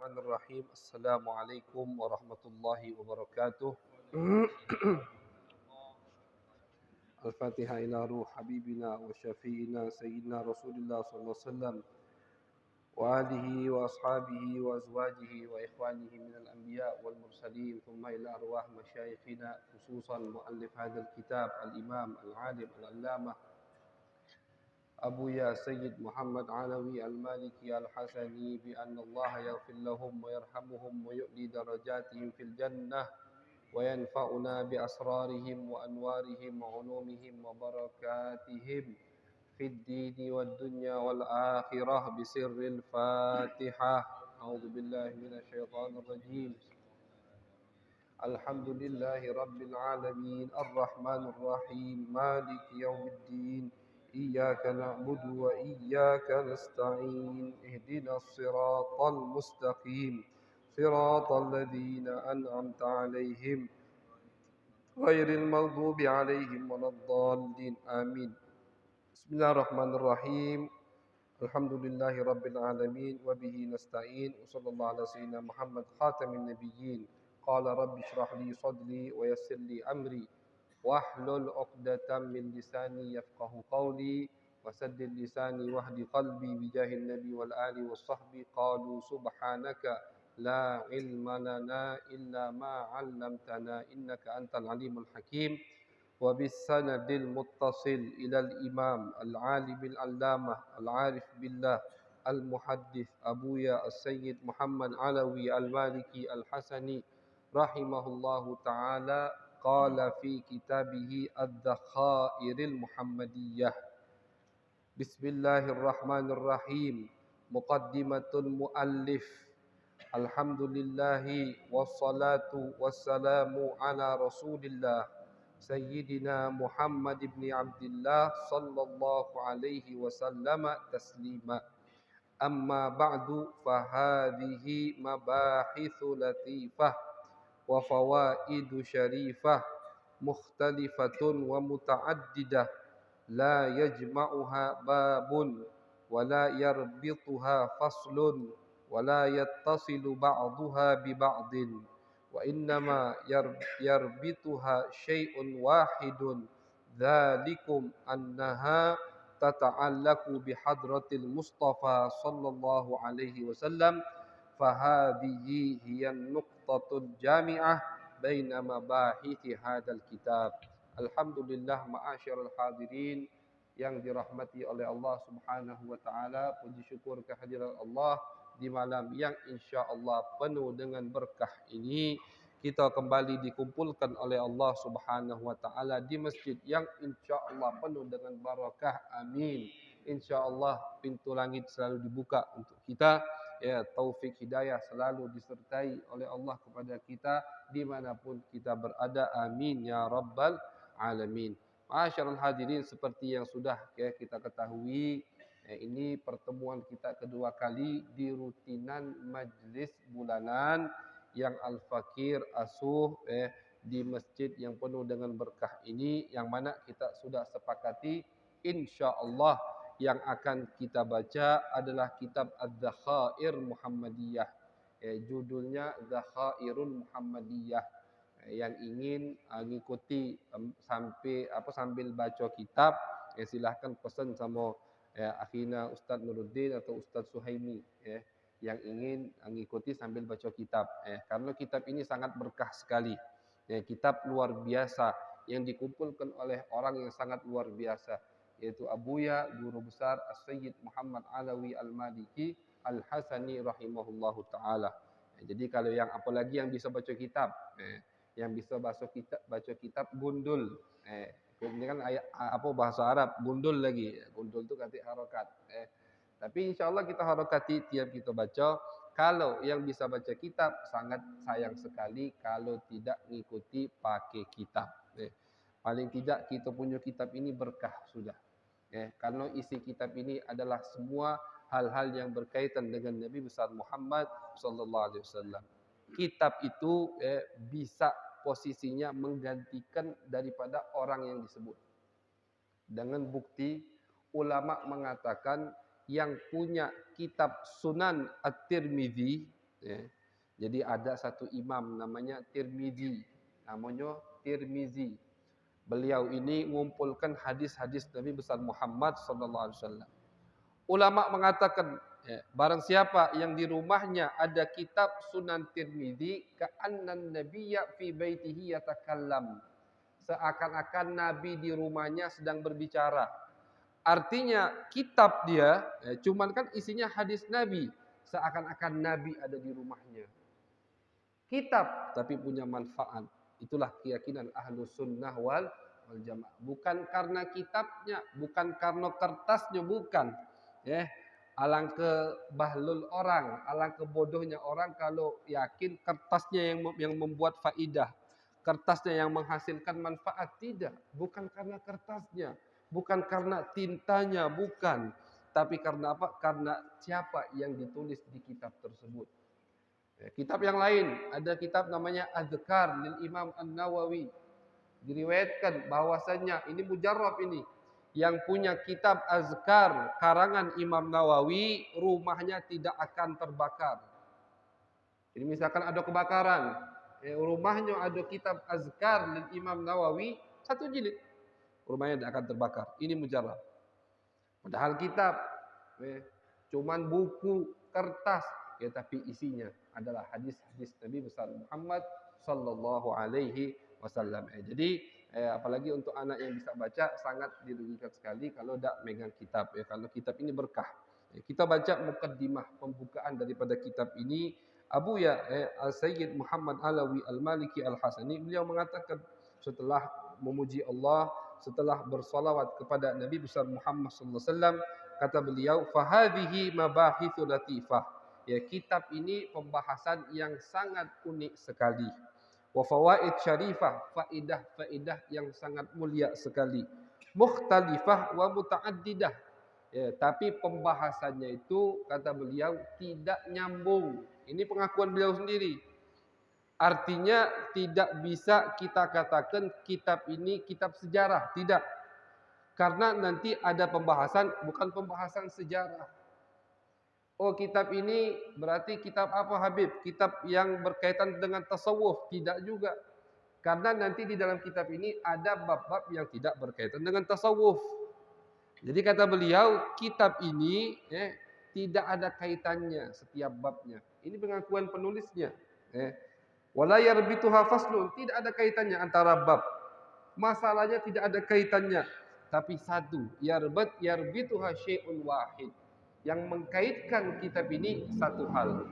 Bismillahirrahmanirrahim. Assalamualaikum warahmatullahi wabarakatuh. Al-Fatihah ila ruh habibina wa syafi'ina sayyidina Rasulullah sallallahu alaihi wasallam wa alihi wa ashabihi wa azwajihi wa ikhwanihi minal anbiya wal mursalin thumma ila arwah masyayikhina khususan muallif hadzal kitab al-imam al-alim al-allamah أبويا سيد محمد علوي المالكي الحسني بأن الله يغفر لهم ويرحمهم ويؤلي درجاتهم في الجنة وينفعنا بأسرارهم وأنوارهم وعلومهم وبركاتهم في الدين والدنيا والآخرة بسر الفاتحة. أعوذ بالله من الشيطان الرجيم. الحمد لله رب العالمين الرحمن الرحيم مالك يوم الدين إياك نعبد وإياك نستعين اهدنا الصراط المستقيم صراط الذين أنعمت عليهم غير المغضوب عليهم ولا الضالين آمين. بسم الله الرحمن الرحيم الحمد لله رب العالمين وبه نستعين وصلى الله على سيدنا محمد خاتم النبيين قال رب اشرح لي صدري ويسر لي أمري واحلل عقدة من لساني يفقه قولي وسدد لساني واهد قلبي بجاه النبي والآل والصحب قالوا سبحانك لا علم لنا إلا ما علمتنا إنك أنت العليم الحكيم وبالسند المتصل إلى الإمام العالم العلامة العارف بالله المحدث أبويا السيد محمد علوي المالكي الحسني رحمه الله تعالى قال في كتابه الذخائر المحمدية بسم الله الرحمن الرحيم مقدمة المؤلف الحمد لله والصلاة والسلام على رسول الله سيدنا محمد بن عبد الله صلى الله عليه وسلم تسليما أما بعد فهذه مباحث لطيفة وفوائد شريفة مختلفة ومتعددة لا يجمعها باب ولا يربطها فصل ولا يتصل بعضها ببعض وإنما يربطها شيء واحد ذلكم أنها تتعلق بحضرة المصطفى صلى الله عليه وسلم فهذه هي النقطة الجامعة بين مباحث هذا الكتاب. Alhamdulillah ma'asyiral hadirin yang dirahmati oleh Allah Subhanahu wa taala, puji syukur kehadirat Allah di malam yang insya-Allah penuh dengan berkah ini kita kembali dikumpulkan oleh Allah Subhanahu wa taala di masjid yang insya-Allah penuh dengan barakah. Amin. Insya-Allah pintu langit selalu dibuka untuk kita. Ya, taufik hidayah selalu disertai oleh Allah kepada kita dimanapun kita berada. Amin ya rabbal alamin. Ma'asyiral hadirin, seperti yang sudah kita ketahui, ini pertemuan kita kedua kali di rutinan majlis bulanan yang Al-Fakir asuh di masjid yang penuh dengan berkah ini, yang mana kita sudah sepakati insya-Allah yang akan kita baca adalah kitab Adz-Dzakhair Muhammadiyah. Judulnya Dzakhairul Muhammadiyah. Yang ingin mengikuti sambil baca kitab, silahkan pesan sama akhina Ustaz Nuruddin atau Ustaz Suhaimi yang ingin mengikuti sambil baca kitab. Karena kitab ini sangat berkah sekali. Kitab luar biasa yang dikumpulkan oleh orang yang sangat luar biasa, yaitu Abuya Guru Besar As-Sayyid Muhammad Alawi Al-Maliki Al-Hasani rahimahullahu taala. Jadi kalau yang apalagi yang bisa baca kitab, yang bisa baca kitab gundul. Ini kan bahasa Arab, gundul lagi. Gundul itu kata harokat. Tapi insya-Allah kita harokati tiap kita baca. Kalau yang bisa baca kitab sangat sayang sekali kalau tidak mengikuti pakai kitab. Paling tidak kita punya kitab ini berkah sudah. Karena isi kitab ini adalah semua hal-hal yang berkaitan dengan Nabi besar Muhammad sallallahu alaihi wasallam. Kitab itu bisa posisinya menggantikan daripada orang yang disebut. Dengan bukti ulama mengatakan yang punya kitab Sunan At-Tirmidzi Ya. Jadi ada satu imam namanya Tirmizi. Namanya Tirmizi. Beliau ini mengumpulkan hadis-hadis Nabi besar Muhammad sallallahu alaihi wasallam. Ulama mengatakan, barang siapa yang di rumahnya ada kitab Sunan Tirmizi, ka'annan nabiyya fi baitihi yatakallam. Seakan-akan Nabi di rumahnya sedang berbicara. Artinya kitab dia, cuman kan isinya hadis Nabi. Seakan-akan Nabi ada di rumahnya. Kitab tapi punya manfaat. Itulah keyakinan ahlu sunnah wal jamaah. Bukan karena kitabnya, bukan karena kertasnya, bukan. Ya, alangkah bahlul orang, alangkah bodohnya orang kalau yakin kertasnya yang membuat faidah, kertasnya yang menghasilkan manfaat. Tidak, bukan karena kertasnya, bukan karena tintanya, bukan. Tapi karena apa? Karena siapa yang ditulis di kitab tersebut. Kitab yang lain, ada kitab namanya Azkar lil Imam An-Nawawi. Diriwayatkan bahwasanya ini mujarrab ini. Yang punya kitab Azkar karangan Imam Nawawi, rumahnya tidak akan terbakar. Jadi misalkan ada kebakaran, rumahnya ada kitab Azkar lil Imam Nawawi, satu jilid, rumahnya tidak akan terbakar. Ini mujarrab. Padahal kitab cuman buku kertas, tapi isinya adalah hadis-hadis Nabi besar Muhammad sallallahu alaihi wasallam. Jadi apalagi untuk anak yang bisa baca sangat dirugikan sekali kalau tidak megang kitab. Kalau kitab ini berkah. Kita baca mukaddimah pembukaan daripada kitab ini. Abu Sayyid Muhammad Alawi Al-Maliki Al-Hasani, beliau mengatakan setelah memuji Allah, setelah bersalawat kepada Nabi besar Muhammad sallallahu alaihi wasallam, kata beliau, "Fahadhihi mabahitsu latifah." Ya, kitab ini pembahasan yang sangat unik sekali. Wa fawaid syarifah, faidah-faidah yang sangat mulia sekali. Mukhtalifah wa mutaaddidah. Ya, tapi pembahasannya itu kata beliau tidak nyambung. Ini pengakuan beliau sendiri. Artinya tidak bisa kita katakan kitab ini kitab sejarah, tidak. Karena nanti ada pembahasan, bukan pembahasan sejarah. Oh, kitab ini berarti kitab apa Habib? Kitab yang berkaitan dengan tasawuf? Tidak juga. Karena nanti di dalam kitab ini ada bab-bab yang tidak berkaitan dengan tasawuf. Jadi kata beliau, kitab ini tidak ada kaitannya setiap babnya. Ini pengakuan penulisnya. Wala yarbituha faslun, tidak ada kaitannya antara bab. Masalahnya tidak ada kaitannya. Tapi satu, yarbituha syai'un wahid. Yang mengkaitkan kitab ini satu hal.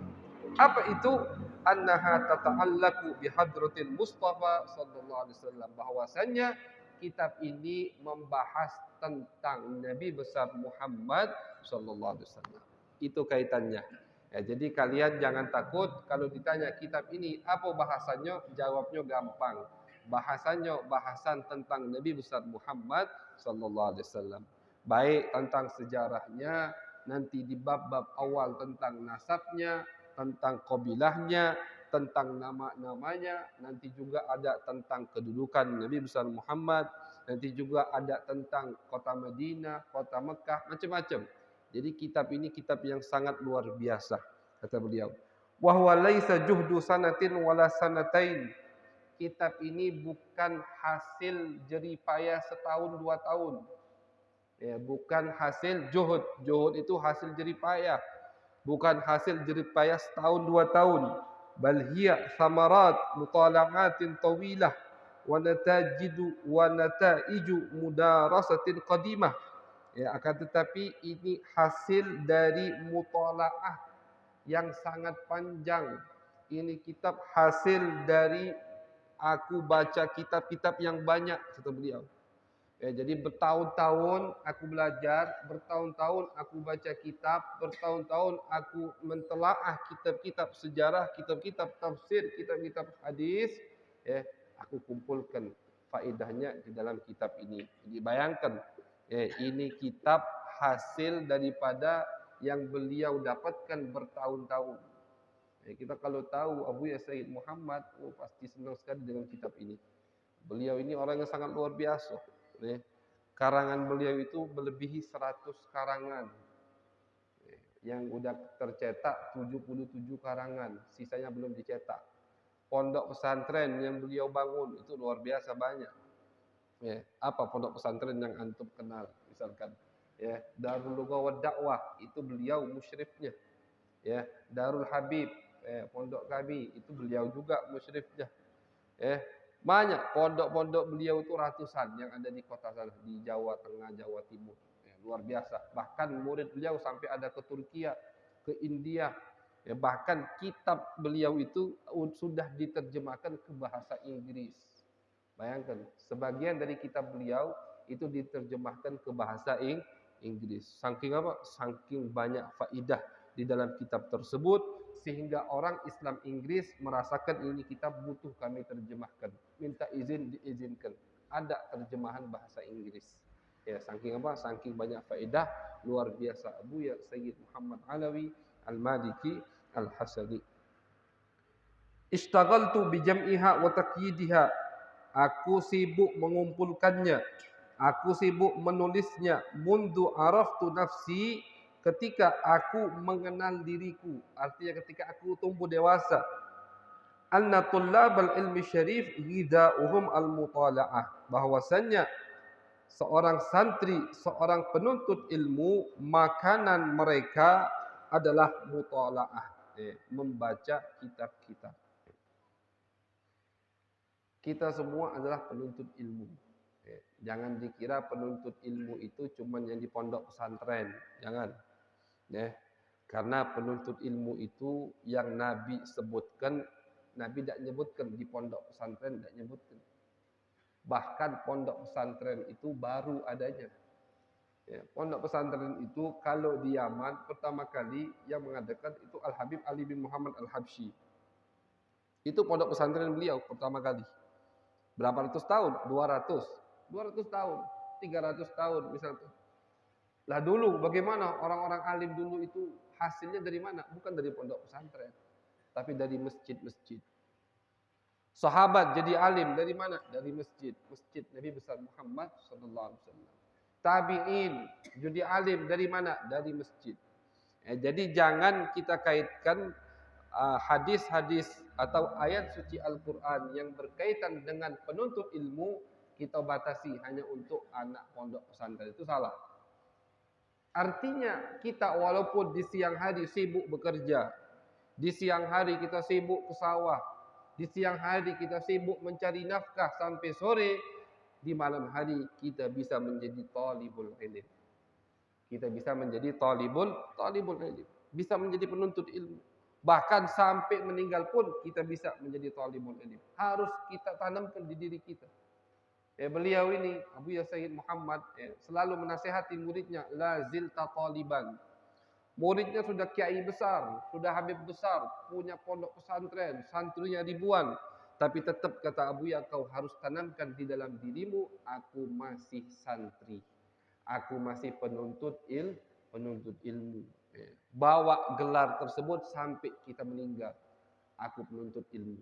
Apa itu? Annaha tata'allaku bihadratil Mustafa sallallahu alaihi wasallam. Bahwasanya kitab ini membahas tentang Nabi besar Muhammad sallallahu alaihi wasallam. Itu kaitannya. Ya, jadi kalian jangan takut kalau ditanya kitab ini apa bahasanya, jawabnya gampang. Bahasanya bahasan tentang Nabi besar Muhammad sallallahu alaihi wasallam. Baik tentang sejarahnya, nanti di bab-bab awal tentang nasabnya, tentang kabilahnya, tentang nama-namanya, nanti juga ada tentang kedudukan Nabi besar Muhammad, nanti juga ada tentang kota Madinah, kota Mekah, macam-macam. Jadi kitab ini kitab yang sangat luar biasa, kata beliau. Wa huwa laisa juhdu sanatin wala sanatain. Kitab ini bukan hasil jerih payah setahun 2 tahun. Ya, bukan hasil juhud. Juhud itu hasil jerih payah. Bukan hasil jerih payah setahun 2 tahun. Bal hiya thamarat mutala'atin tawilah wa nataiju mudarasatin qadimah. Ya, akan tetapi ini hasil dari mutala'ah yang sangat panjang. Ini kitab hasil dari aku baca kitab-kitab yang banyak, kata beliau. Ya, jadi bertahun-tahun aku belajar, bertahun-tahun aku baca kitab, bertahun-tahun aku mentelaah kitab-kitab sejarah, kitab-kitab tafsir, kitab-kitab hadis, aku kumpulkan faedahnya di dalam kitab ini. Jadi bayangkan, ini kitab hasil daripada yang beliau dapatkan bertahun-tahun. Kita kalau tahu Abu Sayyid Muhammad, pasti senang sekali dengan kitab ini. Beliau ini orang yang sangat luar biasa. Karangan beliau itu melebihi 100 karangan. yang udah tercetak 77 karangan, sisanya belum dicetak. Pondok pesantren yang beliau bangun itu luar biasa banyak. Ya, apa pondok pesantren yang antum kenal misalkan? Ya, Darul Lughah wa Dakwah itu beliau musyrifnya. Ya, Darul Habib, pondok kami itu beliau juga musyrifnya. Ya, banyak pondok-pondok beliau itu ratusan yang ada di kota sana, di Jawa Tengah, Jawa Timur. Ya, luar biasa. Bahkan murid beliau sampai ada ke Turki, ke India. Ya, bahkan kitab beliau itu sudah diterjemahkan ke bahasa Inggris. Bayangkan, sebagian dari kitab beliau itu diterjemahkan ke bahasa Inggris. Saking apa? Saking banyak faidah di dalam kitab tersebut sehingga orang Islam Inggris merasakan ini kitab butuh kami terjemahkan. Minta izin diizinkan. Ada terjemahan bahasa Inggris. Ya, saking apa? Saking banyak faedah luar biasa. Abu ya Sayyid Muhammad Alawi Al-Maliki Al-Hasani. Ishtaghaltu bi jam'iha wa taqyidiha. Aku sibuk mengumpulkannya. Aku sibuk menulisnya. Mundu araftu nafsi, ketika aku mengenal diriku. Artinya ketika aku tumbuh dewasa. Anna tullabal ilmi syarif ghidha'uhum al-mutala'ah. Bahwasannya seorang santri, seorang penuntut ilmu, makanan mereka adalah mutala'ah. Membaca kitab-kitab. Kita semua adalah penuntut ilmu. Jangan dikira penuntut ilmu itu cuma yang di pondok pesantren. Jangan. Ya. Karena penuntut ilmu itu yang Nabi sebutkan, Nabi tidak nyebutkan di pondok pesantren, tidak nyebutkan. Bahkan pondok pesantren itu baru adanya. Ya, pondok pesantren itu kalau di Yaman pertama kali yang mengadakan itu Al-Habib Ali bin Muhammad Al-Habsyi. Itu pondok pesantren beliau pertama kali. Berapa ratus tahun? 200 tahun, 300 tahun misalnya. Lah dulu bagaimana orang-orang alim dulu itu hasilnya dari mana? Bukan dari pondok pesantren, tapi dari masjid-masjid. Sahabat jadi alim dari mana? Dari masjid, masjid Nabi besar Muhammad sallallahu alaihi wasallam. Tabi'in jadi alim dari mana? Dari masjid. Jadi jangan kita kaitkan hadis-hadis atau ayat suci Al-Quran yang berkaitan dengan penuntut ilmu kita batasi hanya untuk anak pondok pesantren. Itu salah. Artinya kita walaupun di siang hari sibuk bekerja, di siang hari kita sibuk ke sawah, di siang hari kita sibuk mencari nafkah sampai sore, di malam hari kita bisa menjadi talibul ilm. Kita bisa menjadi talibul ilm. Bisa menjadi penuntut ilmu. Bahkan sampai meninggal pun kita bisa menjadi talibul ilm. Harus kita tanamkan di diri kita. Beliau ini Abu Ya Sayyid Muhammad selalu menasihati muridnya, la zilta taliban. Muridnya sudah kiai besar, sudah habib besar, punya pondok pesantren, santrinya ribuan. Tapi tetap kata Abu Ya, kau harus tanamkan di dalam dirimu, aku masih santri. Aku masih penuntut ilmu. Bawa gelar tersebut sampai kita meninggal. Aku penuntut ilmu.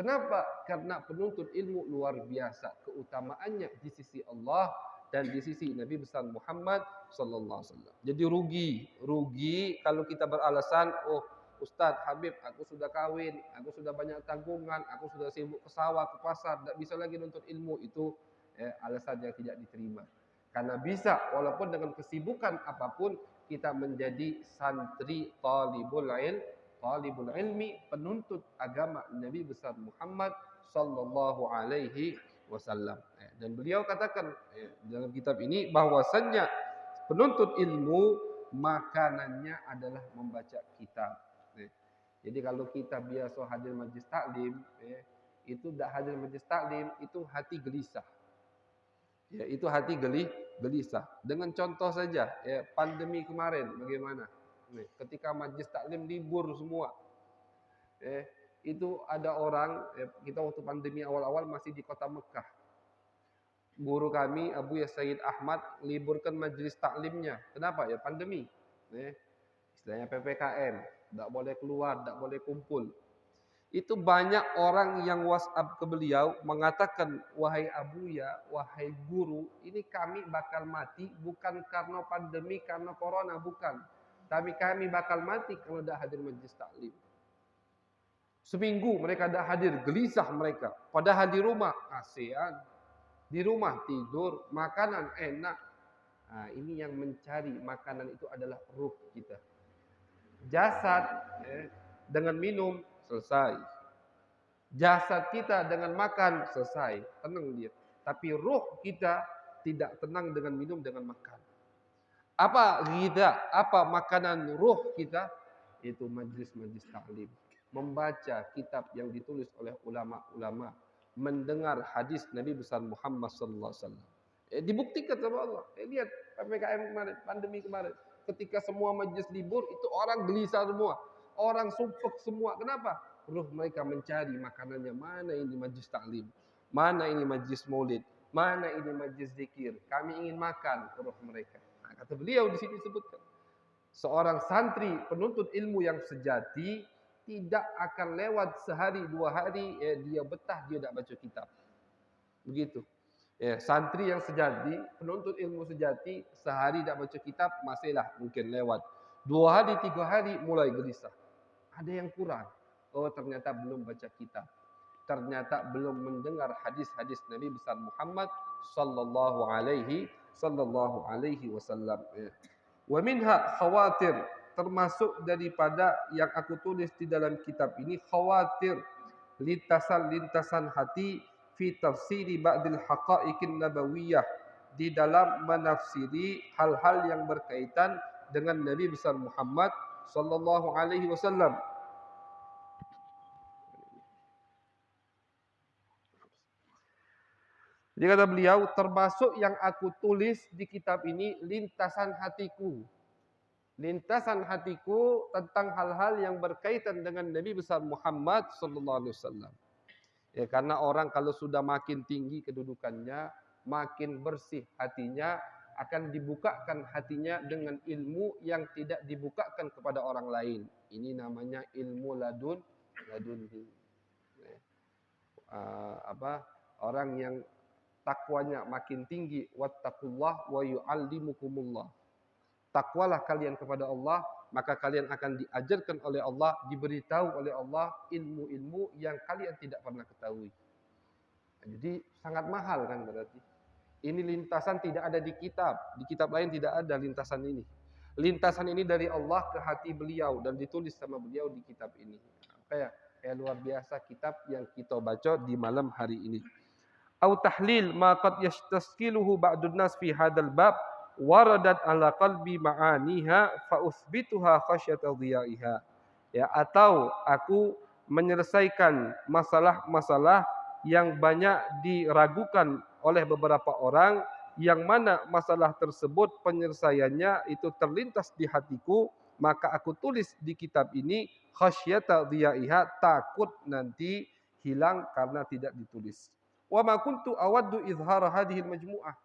Kenapa? Karena penuntut ilmu luar biasa keutamaannya di sisi Allah dan di sisi Nabi besar Muhammad sallallahu alaihi wasallam. Jadi rugi kalau kita beralasan, oh Ustadz Habib, aku sudah kawin, aku sudah banyak tanggungan, aku sudah sibuk ke sawah, ke pasar, tidak bisa lagi nuntut ilmu. Itu alasan yang tidak diterima. Karena bisa, walaupun dengan kesibukan apapun, kita menjadi santri talibul ilmi, penuntut agama Nabi besar Muhammad sallallahu alaihi wasallam. Dan beliau katakan dalam kitab ini bahwasannya penuntut ilmu makanannya adalah membaca kitab. Jadi kalau kita biasa hadir majlis taklim, itu tidak hadir majlis taklim, itu hati gelisah. Ya, itu hati gelisah. Dengan contoh saja, pandemi kemarin bagaimana? Ketika majlis taklim libur semua. Itu ada orang, kita waktu pandemi awal-awal masih di kota Mekah. Guru kami Abu Ya Sayyid Ahmad liburkan majlis taklimnya. Kenapa? Ya pandemi. Istilahnya PPKM, tidak boleh keluar, tidak boleh kumpul. Itu banyak orang yang WhatsApp ke beliau mengatakan, wahai Abu Ya, wahai guru, ini kami bakal mati bukan karena pandemi, karena corona, bukan. Tapi kami bakal mati kalau tidak hadir majlis taklim. Seminggu mereka tidak hadir, gelisah mereka. Padahal di rumah, ASEAN. Di rumah tidur, makanan enak. Nah, ini yang mencari makanan itu adalah ruh kita. Jasad dengan minum, selesai. Jasad kita dengan makan, selesai. Tenang dia. Tapi ruh kita tidak tenang dengan minum, dengan makan. Apa ghidha, apa makanan ruh kita? Itu majlis-majlis taklim. Membaca kitab yang ditulis oleh ulama-ulama. Mendengar hadis Nabi besar Muhammad sallallahu alaihi wasallam. Dibuktikan sama Allah. Lihat PPKM kemarin, pandemi kemarin. Ketika semua majlis libur, itu orang gelisah semua. Orang sumpek semua. Kenapa? Ruh mereka mencari makanannya. Mana ini majlis taklim? Mana ini majlis maulid? Mana ini majlis zikir? Kami ingin makan ruh mereka. Nah, kata beliau di sini disebutkan. Seorang santri penuntut ilmu yang sejati tidak akan lewat sehari dua hari dia betah dia tidak baca kitab. Begitu. Santri yang sejati, penuntut ilmu sejati, sehari tidak baca kitab masihlah mungkin lewat. 2 hari, 3 hari mulai gelisah. Ada yang kurang. Oh, ternyata belum baca kitab. Ternyata belum mendengar hadis-hadis Nabi besar Muhammad sallallahu alaihi wasallam. Wa minha khawatir, termasuk daripada yang aku tulis di dalam kitab ini, khawatir lintasan-lintasan hati fi tafsiri ba'dil haqa'iqin nabawiyah, di dalam menafsiri hal-hal yang berkaitan dengan Nabi besar Muhammad sallallahu alaihi wasallam. Jadi kata beliau, termasuk yang aku tulis di kitab ini lintasan hatiku. Lintasan hatiku tentang hal-hal yang berkaitan dengan Nabi besar Muhammad sallallahu alaihi wasallam. Ya, karena orang kalau sudah makin tinggi kedudukannya, makin bersih hatinya, akan dibukakan hatinya dengan ilmu yang tidak dibukakan kepada orang lain. Ini namanya ilmu laduni. Orang yang takwanya makin tinggi, wattaqullah wa yu'allimukumullah. Takwalah kalian kepada Allah, maka kalian akan diajarkan oleh Allah, diberitahu oleh Allah ilmu-ilmu yang kalian tidak pernah ketahui. Jadi sangat mahal kan berarti. Ini lintasan tidak ada di kitab lain tidak ada lintasan ini. Lintasan ini dari Allah ke hati beliau dan ditulis sama beliau di kitab ini. Kayak luar biasa kitab yang kita baca di malam hari ini. Au tahlil ma qad yastaskiluhu ba'dun nas fi hadzal bab waradat ala qalbi ma'aniha fa uthbituha khasyata dhiyaiha. Ya, atau aku menyelesaikan masalah-masalah yang banyak diragukan oleh beberapa orang, yang mana masalah tersebut penyelesaiannya itu terlintas di hatiku, maka aku tulis di kitab ini khasyata dhiyaiha, takut nanti hilang karena tidak ditulis. Wa ma kuntu awaddu izhara hadhihi majmu'ah.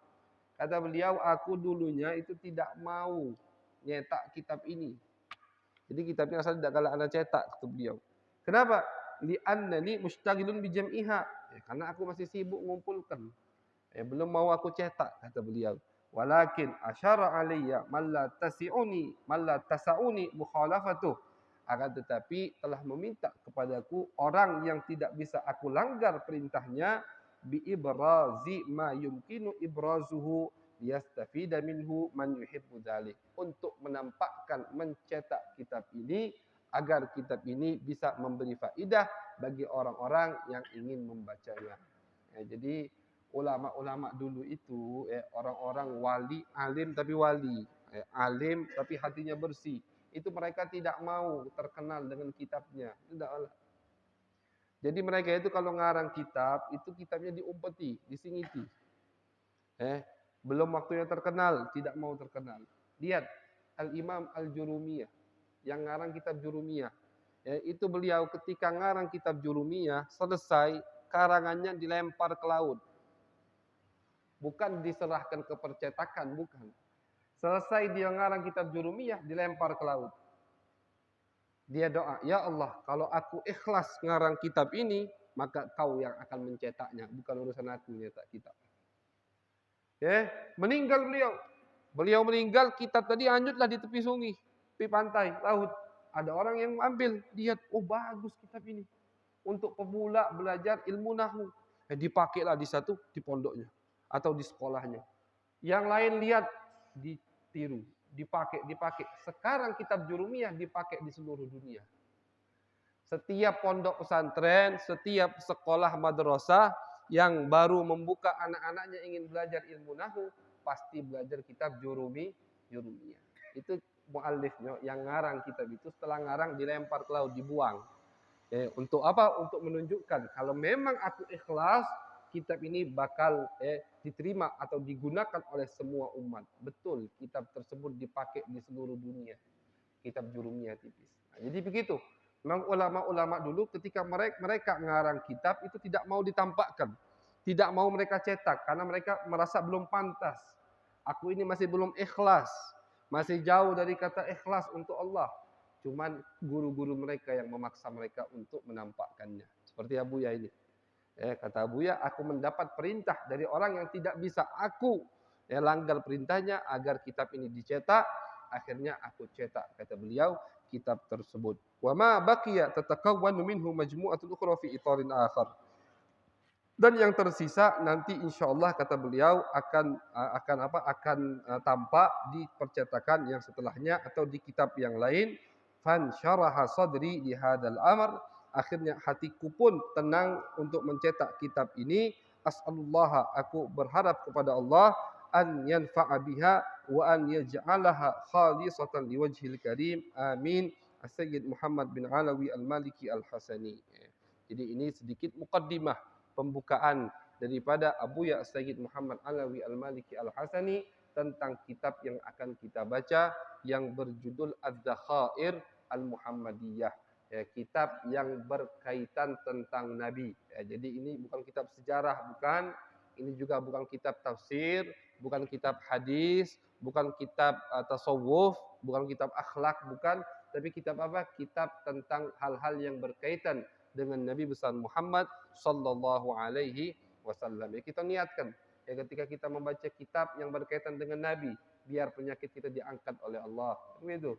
Kata beliau, aku dulunya itu tidak mau nyetak kitab ini. Jadi kitabnya asal tidak kalah anak cetak, kata beliau. Kenapa? Li'annani mustaghilun bi jam'iha. Karena aku masih sibuk mengumpulkan. Belum mau aku cetak, kata beliau. Walakin asyara alayya man la tasa'uni mukhalafatuh. Akan tetapi telah meminta kepadaku orang yang tidak bisa aku langgar perintahnya, bi ibrazi ma yumkinu ibrazuhu liyastafida minhu man yuhibbu dzalik, untuk menampakkan mencetak kitab ini agar kitab ini bisa memberi faidah bagi orang-orang yang ingin membacanya. Jadi ulama-ulama dulu itu orang-orang wali, alim tapi wali, alim tapi hatinya bersih. Itu mereka tidak mau terkenal dengan kitabnya. Tidaklah. Jadi mereka itu kalau ngarang kitab, itu kitabnya diumpeti, disingiti. Belum waktunya terkenal, tidak mau terkenal. Lihat Al-Imam Al-Jurumiyah yang ngarang kitab Jurumiyah. Itu beliau ketika ngarang kitab Jurumiyah, selesai karangannya dilempar ke laut. Bukan diserahkan ke percetakan, bukan. Selesai dia ngarang kitab Jurumiyah, dilempar ke laut. Dia doa, ya Allah, kalau aku ikhlas ngarang kitab ini, maka kau yang akan mencetaknya, bukan urusan aku mencetak kitab. Meninggal beliau. Beliau meninggal, kitab tadi hanyutlah di tepi sungai. Di pantai, laut. Ada orang yang ambil, lihat, oh bagus kitab ini. Untuk pemula belajar ilmu nahwu. Dipakailah di pondoknya. Atau di sekolahnya. Yang lain lihat, ditiru. Dipakai. Sekarang kitab Jurumiyah dipakai di seluruh dunia. Setiap pondok pesantren, setiap sekolah madrasah yang baru membuka anak-anaknya ingin belajar ilmu nahwu, pasti belajar kitab Jurumiyah. Itu muallifnya yang ngarang kitab itu, setelah ngarang dilempar ke laut, dibuang. Untuk apa? Untuk menunjukkan kalau memang aku ikhlas, kitab ini bakal diterima atau digunakan oleh semua umat. Betul, kitab tersebut dipakai di seluruh dunia. Kitab Jurumiyah tipis. Nah, jadi begitu. Memang ulama-ulama dulu ketika mereka ngarang kitab itu tidak mau ditampakkan. Tidak mau mereka cetak karena mereka merasa belum pantas. Aku ini masih belum ikhlas. Masih jauh dari kata ikhlas untuk Allah. Cuman guru-guru mereka yang memaksa mereka untuk menampakkannya. Seperti Abuya ini. Kata Abuya, aku mendapat perintah dari orang yang tidak bisa aku langgar perintahnya agar kitab ini dicetak. Akhirnya aku cetak, kata beliau, kitab tersebut. Wa ma baqiya tatakawwanu minhu majmu'atun ukhra fi itarin akhar. Dan yang tersisa nanti insyaallah kata beliau akan tampak di percetakan yang setelahnya atau di kitab yang lain. Fan syaraha sadri li hadzal amr. Akhirnya hatiku pun tenang untuk mencetak kitab ini. As'alullah, aku berharap kepada Allah an yanfa'a biha wa an yaj'alaha khalisatan liwajhil karim. Amin. As-Sayyid Muhammad bin Alawi Al-Maliki Al-Hasani. Jadi ini sedikit muqaddimah, pembukaan daripada Abuya Sayyid Muhammad Alawi Al-Maliki Al-Hasani tentang kitab yang akan kita baca yang berjudul Ad-Dakhair Al-Muhammadiyah. Kitab yang berkaitan tentang Nabi. Jadi ini bukan kitab sejarah, bukan. Ini juga bukan kitab tafsir, bukan kitab hadis, bukan kitab tasawuf, bukan kitab akhlak, bukan. Tapi kitab apa? Kitab tentang hal-hal yang berkaitan dengan Nabi besar Muhammad sallallahu alaihi wasallam. Kita niatkan ketika kita membaca kitab yang berkaitan dengan Nabi, biar penyakit kita diangkat oleh Allah. Begitu.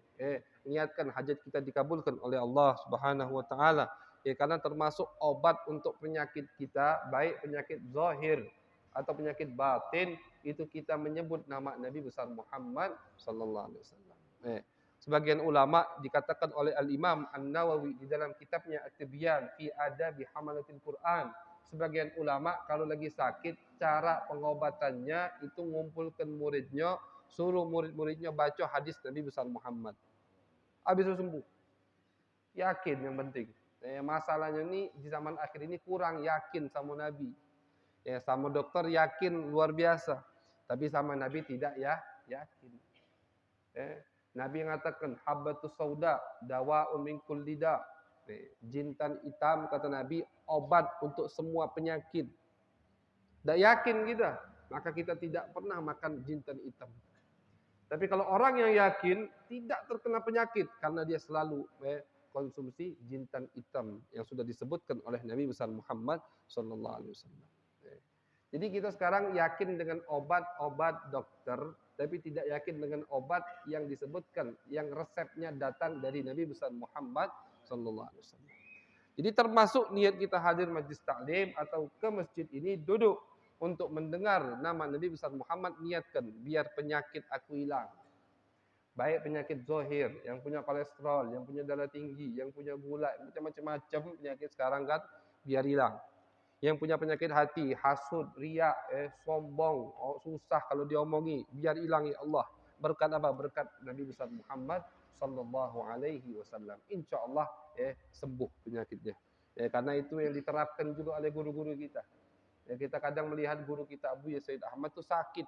Niatkan hajat kita dikabulkan oleh Allah Subhanahu wa taala. Karena termasuk obat untuk penyakit kita, baik penyakit zahir atau penyakit batin, itu kita menyebut nama Nabi besar Muhammad sallallahu alaihi wasallam. Sebagian ulama dikatakan oleh Al-Imam An-Nawawi di dalam kitabnya At-Tibyan fi Adabi Hamalatil Quran. Sebagian ulama kalau lagi sakit, cara pengobatannya itu ngumpulkan muridnya, suruh murid-muridnya baca hadis Nabi besar Muhammad. Habis itu sembuh. Yakin yang penting. Masalahnya ini di zaman akhir ini kurang yakin sama Nabi. Sama dokter yakin luar biasa. Tapi sama Nabi tidak yakin. Nabi mengatakan habbatus sauda dawa'un min kulli da. Jintan hitam kata Nabi obat untuk semua penyakit. Tak yakin kita, maka kita tidak pernah makan jintan hitam. Tapi kalau orang yang yakin tidak terkena penyakit karena dia selalu konsumsi jintan hitam yang sudah disebutkan oleh Nabi besar Muhammad sallallahu alaihi wasallam. Jadi kita sekarang yakin dengan obat-obat dokter, tapi tidak yakin dengan obat yang disebutkan, yang resepnya datang dari Nabi besar Muhammad sallallahu alaihi wasallam. Jadi termasuk niat kita hadir majlis taklim atau ke masjid ini duduk untuk mendengar nama Nabi besar Muhammad, niatkan biar penyakit aku hilang. Baik penyakit zahir, yang punya kolesterol, yang punya darah tinggi, yang punya gula, macam-macam penyakit sekarang kan, biar hilang. Yang punya penyakit hati, hasud, riak, sombong, susah kalau diomongi, biar hilang ya Allah. Berkat apa? Berkat Nabi besar Muhammad sallallahu alaihi wasallam. Insyaallah sembuh penyakitnya. Karena itu yang diterapkan juga oleh guru-guru kita. Kita kadang melihat guru kita Abu Said Ahmad itu sakit.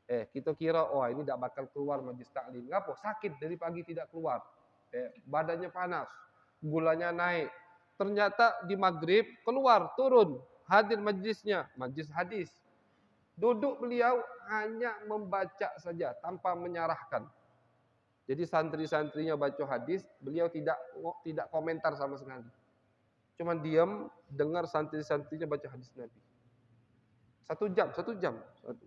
Kita kira ini tidak bakal keluar majlis taklim. Ngapa? Sakit dari pagi tidak keluar. Badannya panas, gulanya naik. Ternyata di maghrib keluar, turun, hadir majlisnya, majlis hadis. Duduk beliau hanya membaca saja tanpa menyarahkan. Jadi santri-santrinya baca hadis, beliau tidak komentar sama sekali. Cuma diam, dengar santri-santrinya baca hadis Nabi. 1 jam,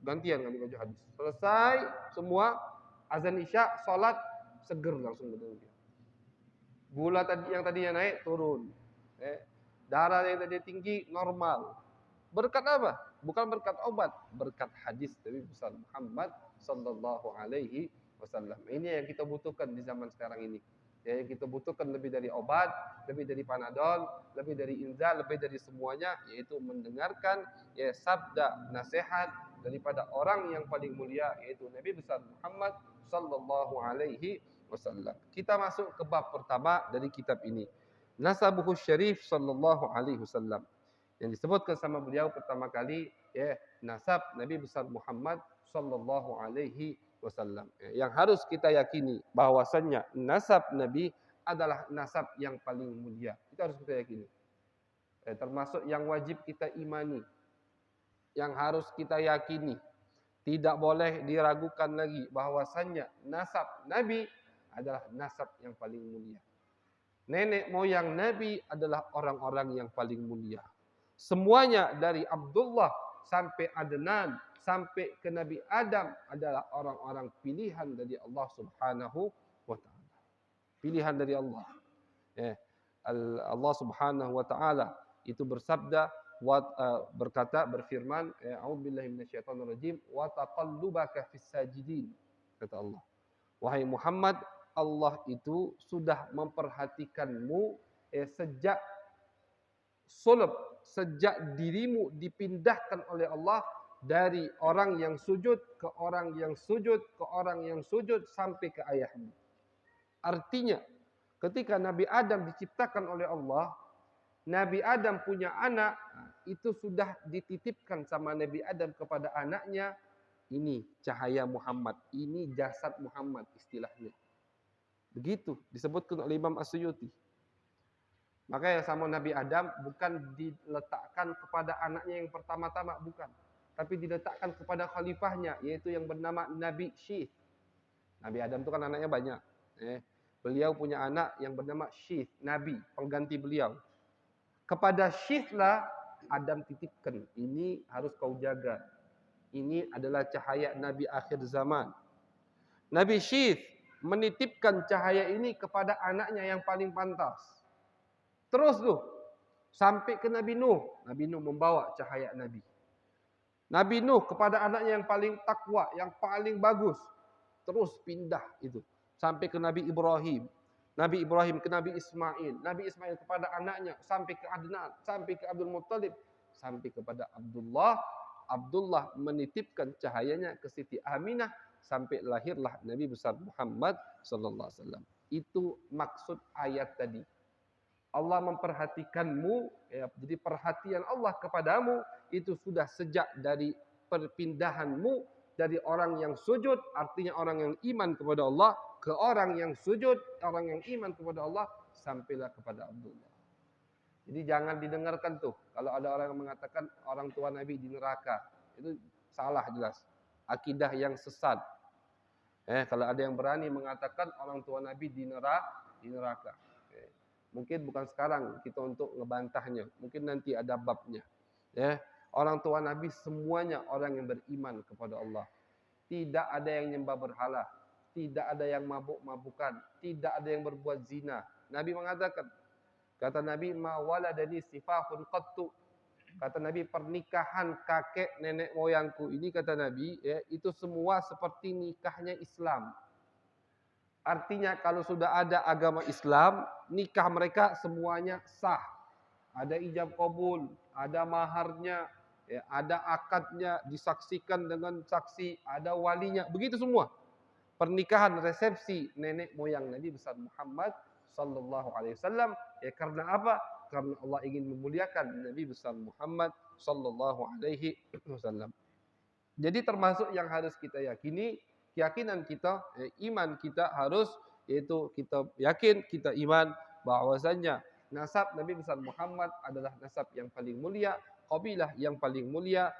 gantian kami baca hadis. Selesai semua, azan isya, sholat, seger langsung betul. Gula tadi yang tadinya naik turun. Darah yang tadi tinggi normal. Berkat apa? Bukan berkat obat, berkat hadis Nabi besar Muhammad sallallahu alaihi wasallam. Ini yang kita butuhkan di zaman sekarang ini. Ya, yang kita butuhkan lebih dari obat, lebih dari Panadol, lebih dari Inzal, lebih dari semuanya, yaitu mendengarkan ya sabda nasihat daripada orang yang paling mulia, yaitu Nabi besar Muhammad sallallahu alaihi wasallam. Kita masuk ke bab pertama dari kitab ini. Nasabuhu syarif sallallahu alaihi wasallam. Yang disebutkan sama beliau pertama kali ya nasab Nabi besar Muhammad sallallahu alaihi wasallam. Yang harus kita yakini bahwasannya nasab Nabi adalah nasab yang paling mulia. Itu harus kita yakini. Termasuk yang wajib kita imani. Yang harus kita yakini. Tidak boleh diragukan lagi bahwasannya nasab Nabi adalah nasab yang paling mulia. Nenek moyang Nabi adalah orang-orang yang paling mulia. Semuanya dari Abdullah sampai Adnan sampai ke Nabi Adam adalah orang-orang pilihan dari Allah Subhanahu wa taala. Pilihan dari Allah. Allah Subhanahu wa taala itu bersabda berkata berfirman, a'udzubillahi minasyaitonirrajim wa taqallubaka fis sajidin. Kata Allah, wahai Muhammad, Allah itu sudah memperhatikanmu sejak sulub, sejak dirimu dipindahkan oleh Allah dari orang yang sujud ke orang yang sujud ke orang yang sujud sampai ke ayahmu. Artinya, ketika Nabi Adam diciptakan oleh Allah, Nabi Adam punya anak, itu sudah dititipkan sama Nabi Adam kepada anaknya, ini cahaya Muhammad, ini jasad Muhammad istilahnya. Begitu disebutkan oleh Imam As-Suyuti. Makanya sama Nabi Adam bukan diletakkan kepada anaknya yang pertama-tama, bukan. Tapi diletakkan kepada khalifahnya, yaitu yang bernama Nabi Syith. Nabi Adam itu kan anaknya banyak. Beliau punya anak yang bernama Syith, Nabi, pengganti beliau. Kepada Syith lah Adam titipkan, ini harus kau jaga. Ini adalah cahaya Nabi akhir zaman. Nabi Syith menitipkan cahaya ini kepada anaknya yang paling pantas. Terus tuh sampai ke Nabi Nuh. Nabi Nuh membawa cahaya Nabi. Nabi Nuh kepada anaknya yang paling takwa, yang paling bagus. Terus pindah itu sampai ke Nabi Ibrahim. Nabi Ibrahim ke Nabi Ismail. Nabi Ismail kepada anaknya sampai ke Adnan, sampai ke Abdul Muttalib, sampai kepada Abdullah. Abdullah menitipkan cahayanya ke Siti Aminah sampai lahirlah Nabi besar Muhammad sallallahu alaihi wasallam. Itu maksud ayat tadi. Allah memperhatikanmu, ya, jadi perhatian Allah kepadamu itu sudah sejak dari perpindahanmu dari orang yang sujud, artinya orang yang iman kepada Allah, ke orang yang sujud, orang yang iman kepada Allah, sampailah kepada Abdullah. Jadi jangan didengarkan tuh kalau ada orang yang mengatakan orang tua Nabi di neraka, itu salah jelas, akidah yang sesat. Kalau ada yang berani mengatakan orang tua Nabi di neraka. Mungkin bukan sekarang kita untuk ngebantahnya. Mungkin nanti ada babnya. Orang tua Nabi semuanya orang yang beriman kepada Allah. Tidak ada yang nyembah berhala. Tidak ada yang mabuk-mabukan. Tidak ada yang berbuat zina. Nabi mengatakan, kata Nabi, ma waladani sifahun qattu. Kata Nabi, pernikahan kakek nenek moyangku ini, kata Nabi, itu semua seperti nikahnya Islam. Artinya kalau sudah ada agama Islam, nikah mereka semuanya sah. Ada ijab kabul, ada maharnya, ada akadnya, disaksikan dengan saksi, ada walinya, begitu semua. Pernikahan resepsi nenek moyang Nabi besar Muhammad sallallahu alaihi wasallam, karena apa? Karena Allah ingin memuliakan Nabi besar Muhammad sallallahu alaihi wasallam. Jadi termasuk yang harus kita yakini, keyakinan kita, iman kita harus, yaitu kita yakin, kita iman bahwasanya nasab Nabi besar Muhammad adalah nasab yang paling mulia, qabilah yang paling mulia.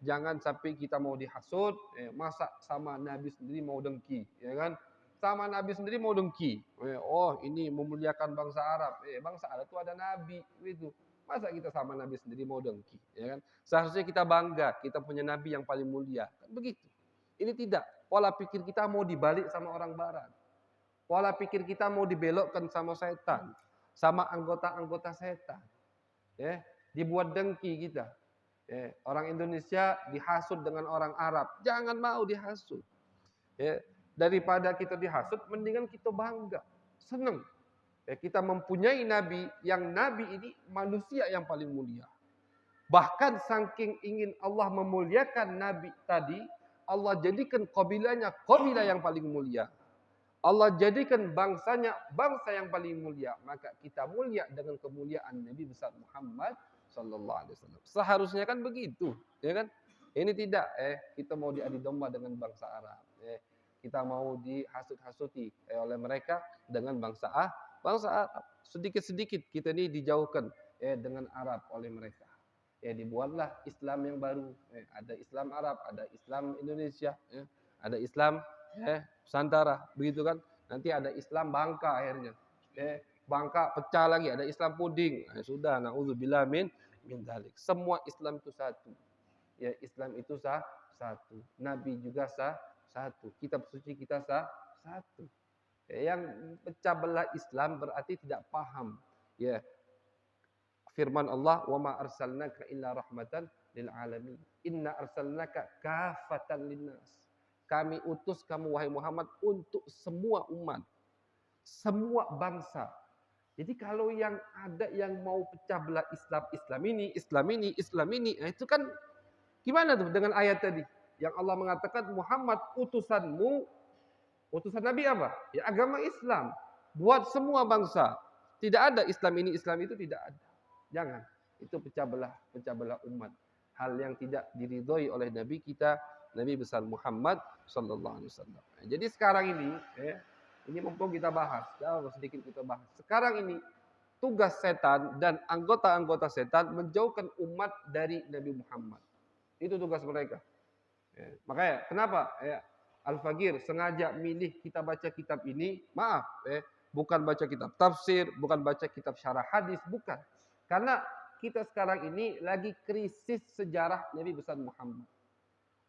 Jangan sampai kita mau dihasut, masa sama Nabi sendiri mau dengki, ya kan? Sama Nabi sendiri mau dengki. Oh, ini memuliakan bangsa Arab. Bangsa Arab itu ada Nabi, gitu. Masa kita sama Nabi sendiri mau dengki, ya kan? Seharusnya kita bangga, kita punya Nabi yang paling mulia, kan begitu. Ini tidak, pola pikir kita mau dibalik sama orang barat. Pola pikir kita mau dibelokkan sama setan, sama anggota-anggota setan. Ya, dibuat dengki kita. Ya, orang Indonesia dihasut dengan orang Arab. Jangan mau dihasut. Ya, daripada kita dihasut, mendingan kita bangga, senang. Ya, kita mempunyai nabi yang nabi ini manusia yang paling mulia. Bahkan saking ingin Allah memuliakan nabi tadi, Allah jadikan kabilahnya kabilah yang paling mulia. Allah jadikan bangsanya bangsa yang paling mulia. Maka kita mulia dengan kemuliaan Nabi besar Muhammad sallallahu alaihi wasallam. Seharusnya kan begitu, ya kan? Ini tidak, kita mau diadu domba dengan bangsa Arab. Kita mau dihasut-hasuti oleh mereka dengan bangsa Arab. Sedikit-sedikit kita ini dijauhkan dengan Arab oleh mereka. Dibuatlah Islam yang baru. Ada Islam Arab, ada Islam Indonesia, ada Islam Nusantara, begitu kan? Nanti ada Islam Bangka akhirnya. Bangka pecah lagi, ada Islam puding. Sudah, naudzubillah min dzalik. Semua Islam itu satu. Ya, Islam itu satu. Nabi juga satu. Kitab suci kita satu. Yang pecah belah Islam berarti tidak paham. Ya. Firman Allah, "Wa ma arsalnaka illa rahmatan lil alamin. Inna arsalnaka kafatan linnas." Kami utus kamu wahai Muhammad untuk semua umat, semua bangsa. Jadi kalau yang ada yang mau pecah belah Islam ini, itu kan gimana tuh dengan ayat tadi yang Allah mengatakan Muhammad utusanmu, utusan Nabi apa? Ya agama Islam buat semua bangsa. Tidak ada Islam ini, Islam itu tidak ada. Jangan. Itu pecah belah umat. Hal yang tidak diridhoi oleh Nabi kita, Nabi besar Muhammad sallallahu alaihi wasallam. Jadi sekarang ini mumpung kita bahas, sedikit kita bahas. Sekarang ini tugas setan dan anggota-anggota setan menjauhkan umat dari Nabi Muhammad. Itu tugas mereka. Makanya kenapa Al-Fagir sengaja milih kita baca kitab ini? Maaf, bukan baca kitab tafsir, bukan baca kitab syarah hadis, bukan. Karena kita sekarang ini lagi krisis sejarah Nabi besar Muhammad.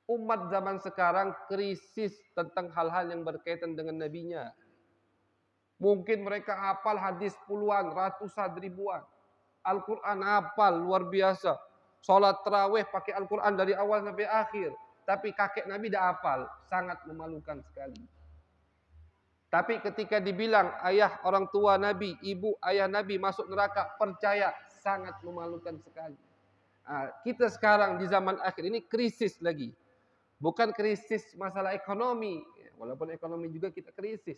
Umat zaman sekarang krisis tentang hal-hal yang berkaitan dengan nabinya. Mungkin mereka hafal hadis puluhan, ratusan, ribuan. Al-Quran hafal luar biasa. Salat tarawih pakai Al-Quran dari awal sampai akhir. Tapi kakek Nabi tidak hafal. Sangat memalukan sekali. Tapi ketika dibilang ayah orang tua Nabi, ibu ayah Nabi masuk neraka, percaya, sangat memalukan sekali. Kita sekarang di zaman akhir ini krisis lagi. Bukan krisis masalah ekonomi, walaupun ekonomi juga kita krisis,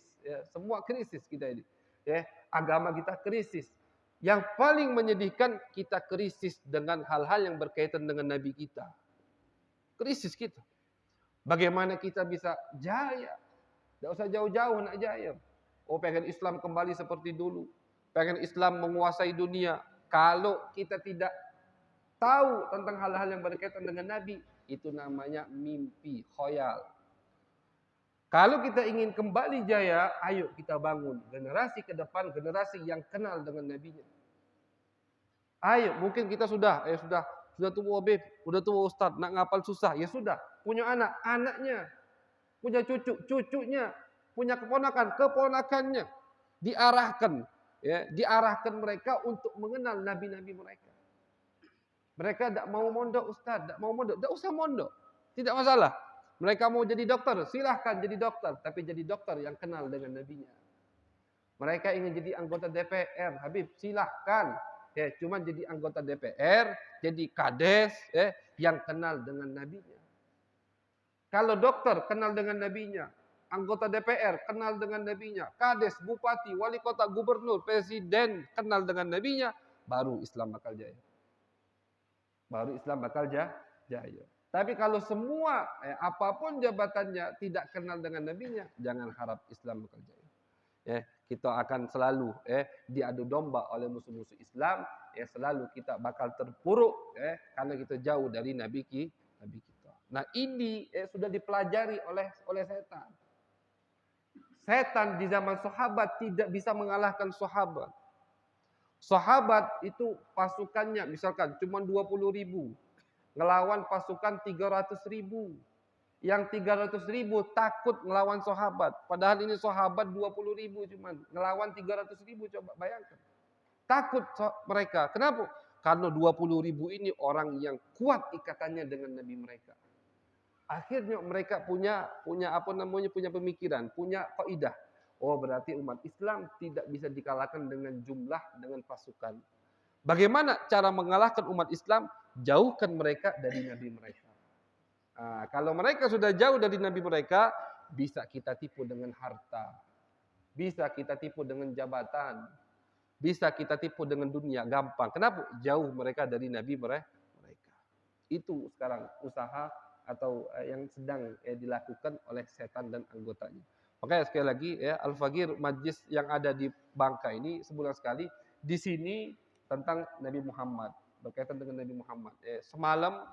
semua krisis kita ini. Agama kita krisis. Yang paling menyedihkan kita krisis dengan hal-hal yang berkaitan dengan Nabi kita. Krisis kita. Bagaimana kita bisa jaya? Tidak usah jauh-jauh nak jaya. Pengen Islam kembali seperti dulu. Pengen Islam menguasai dunia. Kalau kita tidak tahu tentang hal-hal yang berkaitan dengan Nabi, itu namanya mimpi, khoyal. Kalau kita ingin kembali jaya, ayo kita bangun generasi ke depan, generasi yang kenal dengan Nabinya. Ayo, mungkin kita sudah tua Habib, sudah tua Ustaz, nak ngapal susah, ya sudah. Punya anak, anaknya. Punya cucu, cucunya. Punya keponakan, keponakannya. Diarahkan mereka untuk mengenal nabi-nabi mereka. Mereka tidak mau mondok Ustaz, tidak mau mondok, tidak usah mondok. Tidak masalah. Mereka mau jadi dokter, silahkan jadi dokter. Tapi jadi dokter yang kenal dengan nabinya. Mereka ingin jadi anggota DPR, Habib, silahkan. Cuma jadi anggota DPR, jadi kades, yang kenal dengan nabinya. Kalau dokter kenal dengan nabinya, anggota DPR kenal dengan nabinya, kades, bupati, wali kota, gubernur, presiden kenal dengan nabinya, baru Islam bakal jaya. Baru Islam bakal jaya. Tapi kalau semua apapun jabatannya tidak kenal dengan nabinya, jangan harap Islam bakal jaya. Kita akan selalu diadu domba oleh musuh-musuh Islam. Selalu kita bakal terpuruk karena kita jauh dari nabi kita. Nah ini sudah dipelajari oleh setan. Setan di zaman sahabat tidak bisa mengalahkan sahabat. Sahabat itu pasukannya misalkan cuma 20.000. Ngelawan pasukan 300.000. Yang 300.000 takut ngelawan sahabat. Padahal ini sahabat 20.000 cuman. Ngelawan 300.000 coba bayangkan. Takut mereka. Kenapa? Karena 20.000 ini orang yang kuat ikatannya dengan Nabi mereka. Akhirnya mereka punya punya pemikiran, punya kaidah. Oh, berarti umat Islam tidak bisa dikalahkan dengan jumlah, dengan pasukan. Bagaimana cara mengalahkan umat Islam? Jauhkan mereka dari Nabi mereka. Nah, kalau mereka sudah jauh dari Nabi mereka, bisa kita tipu dengan harta, bisa kita tipu dengan jabatan, bisa kita tipu dengan dunia, gampang. Kenapa? Jauh mereka dari Nabi mereka. Itu sekarang usaha atau yang sedang dilakukan oleh setan dan anggotanya. Makanya sekali lagi ya, Al-Fagir majlis yang ada di Bangka ini sebulan sekali. Di sini tentang Nabi Muhammad, berkaitan dengan Nabi Muhammad. Semalam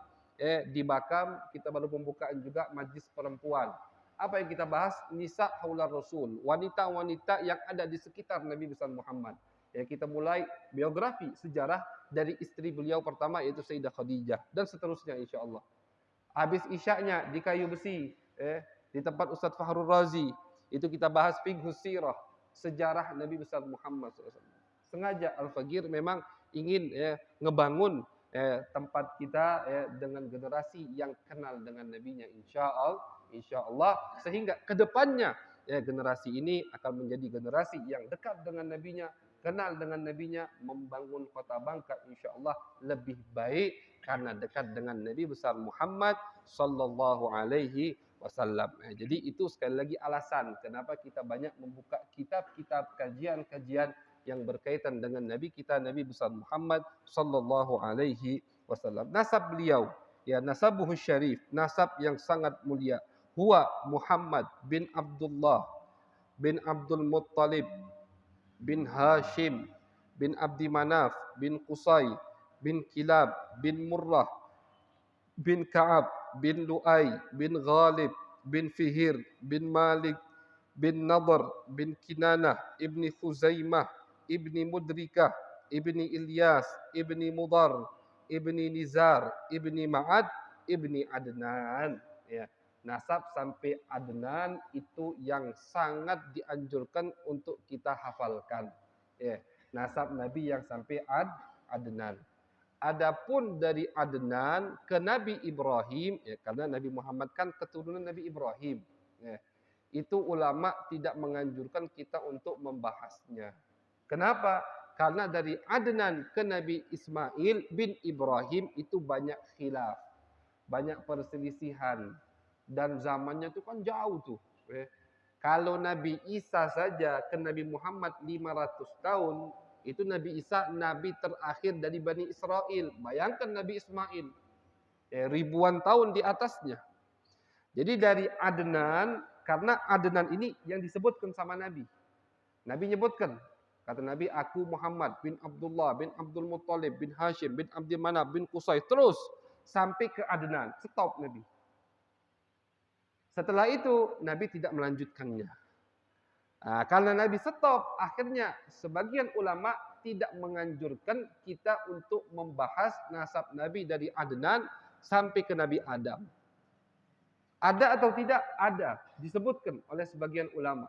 di Bakam kita baru pembukaan juga majlis perempuan. Apa yang kita bahas? Nisa haular Rasul, wanita-wanita yang ada di sekitar Nabi besar Muhammad. Ya, kita mulai biografi sejarah dari istri beliau pertama yaitu Sayyidah Khadijah dan seterusnya insyaallah. Habis isyaknya di kayu besi di tempat Ustaz Fahrul Razi itu kita bahas fiqhus sirah, sejarah Nabi besar Muhammad SAW. Sengaja Al-Fagir memang ingin ngebangun tempat kita dengan generasi yang kenal dengan nabinya insyaallah sehingga kedepannya generasi ini akan menjadi generasi yang dekat dengan nabinya, kenal dengan nabinya, membangun kota Bangka insyaallah lebih baik karena dekat dengan Nabi besar Muhammad sallallahu alaihi wasallam. Jadi itu sekali lagi alasan kenapa kita banyak membuka kitab-kitab kajian-kajian yang berkaitan dengan Nabi kita, Nabi besar Muhammad sallallahu alaihi wasallam. Nasab beliau, ya nasabuhu syarif, nasab yang sangat mulia. Huwa Muhammad bin Abdullah bin Abdul Muttalib bin Hashim bin Abdi Manaf bin Qusay bin Kilab bin Murrah bin Ka'ab bin Lu'ay bin Ghalib bin Fihir bin Malik bin Nadr bin Kinanah ibni Khuzaimah ibni Mudrikah ibni Ilyas ibni Mudar ibni Nizar ibni Ma'ad ibni Adnan. Ya, nasab sampai Adnan itu yang sangat dianjurkan untuk kita hafalkan. Ya, nasab Nabi yang sampai Adnan. Adapun dari Adnan ke Nabi Ibrahim, ya, karena Nabi Muhammad kan keturunan Nabi Ibrahim. Ya, itu ulama tidak menganjurkan kita untuk membahasnya. Kenapa? Karena dari Adnan ke Nabi Ismail bin Ibrahim itu banyak khilaf, banyak perselisihan. Dan zamannya itu kan jauh tuh. Kalau Nabi Isa saja ke Nabi Muhammad 500 tahun, itu Nabi Isa Nabi terakhir dari Bani Israel. Bayangkan Nabi Ismail, ribuan tahun di atasnya. Jadi dari Adnan, karena Adnan ini yang disebutkan sama Nabi. Nabi nyebutkan, kata Nabi, aku Muhammad bin Abdullah bin Abdul Muttalib bin Hashim bin Abdi Manaf bin Qusay. Terus sampai ke Adnan. Stop Nabi. Setelah itu Nabi tidak melanjutkannya. Nah, karena Nabi stop, akhirnya sebagian ulama tidak menganjurkan kita untuk membahas nasab Nabi dari Adnan sampai ke Nabi Adam. Ada atau tidak? Ada. Disebutkan oleh sebagian ulama.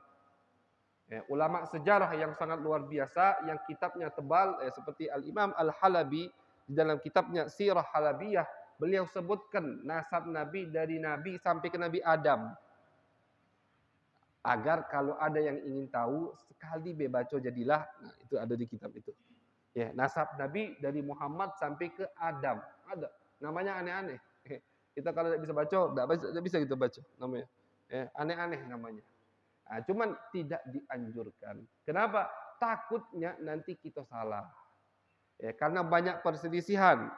Ulama sejarah yang sangat luar biasa, yang kitabnya tebal, seperti Al-Imam Al-Halabi, di dalam kitabnya Sirah Halabiyah, beliau sebutkan nasab Nabi dari Nabi sampai ke Nabi Adam. Agar kalau ada yang ingin tahu, sekali bebaco jadilah. Nah, itu ada di kitab itu. Ya, nasab Nabi dari Muhammad sampai ke Adam. Ada. Namanya aneh-aneh. Kita kalau tidak bisa baca, tidak bisa kita baca namanya. Aneh-aneh namanya. Nah, cuman tidak dianjurkan. Kenapa? Takutnya nanti kita salah. Karena banyak perselisihan.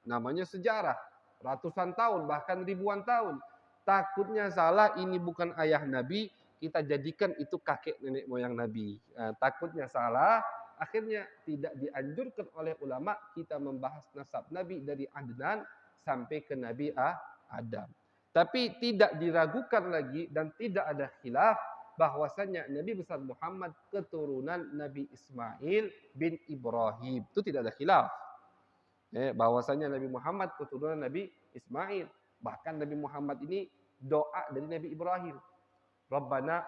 Namanya sejarah. Ratusan tahun, bahkan ribuan tahun. Takutnya salah, ini bukan ayah Nabi, kita jadikan itu kakek nenek moyang Nabi. Takutnya salah, akhirnya tidak dianjurkan oleh ulama kita membahas nasab Nabi dari Adnan sampai ke Nabi Adam. Tapi tidak diragukan lagi dan tidak ada khilaf bahwasanya Nabi besar Muhammad keturunan Nabi Ismail bin Ibrahim. Itu tidak ada khilaf. Bahwasanya Nabi Muhammad keturunan Nabi Ismail. Bahkan Nabi Muhammad ini doa dari Nabi Ibrahim. Rabbana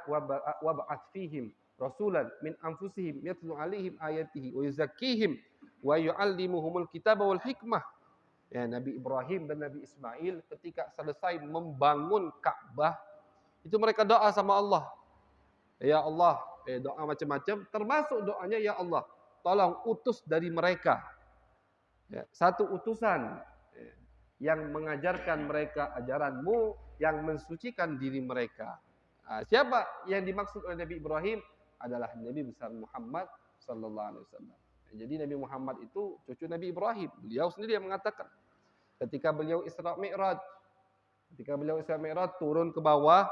wab'ats fihim rasulan min anfusihim yatlu alaihim ayatihi wa yuzakkihim wa yu'allimuhumul kitaba wal hikmah. Ya, Nabi Ibrahim dan Nabi Ismail ketika selesai membangun Ka'bah, itu mereka doa sama Allah. Ya Allah, doa macam-macam, termasuk doanya ya Allah, tolong utus dari mereka ya, satu utusan yang mengajarkan mereka ajaranmu, yang mensucikan diri mereka. Siapa yang dimaksud oleh Nabi Ibrahim? Adalah Nabi besar Muhammad sallallahu alaihi wasallam. Jadi Nabi Muhammad itu cucu Nabi Ibrahim. Beliau sendiri yang mengatakan ketika beliau Isra Mi'raj, turun ke bawah,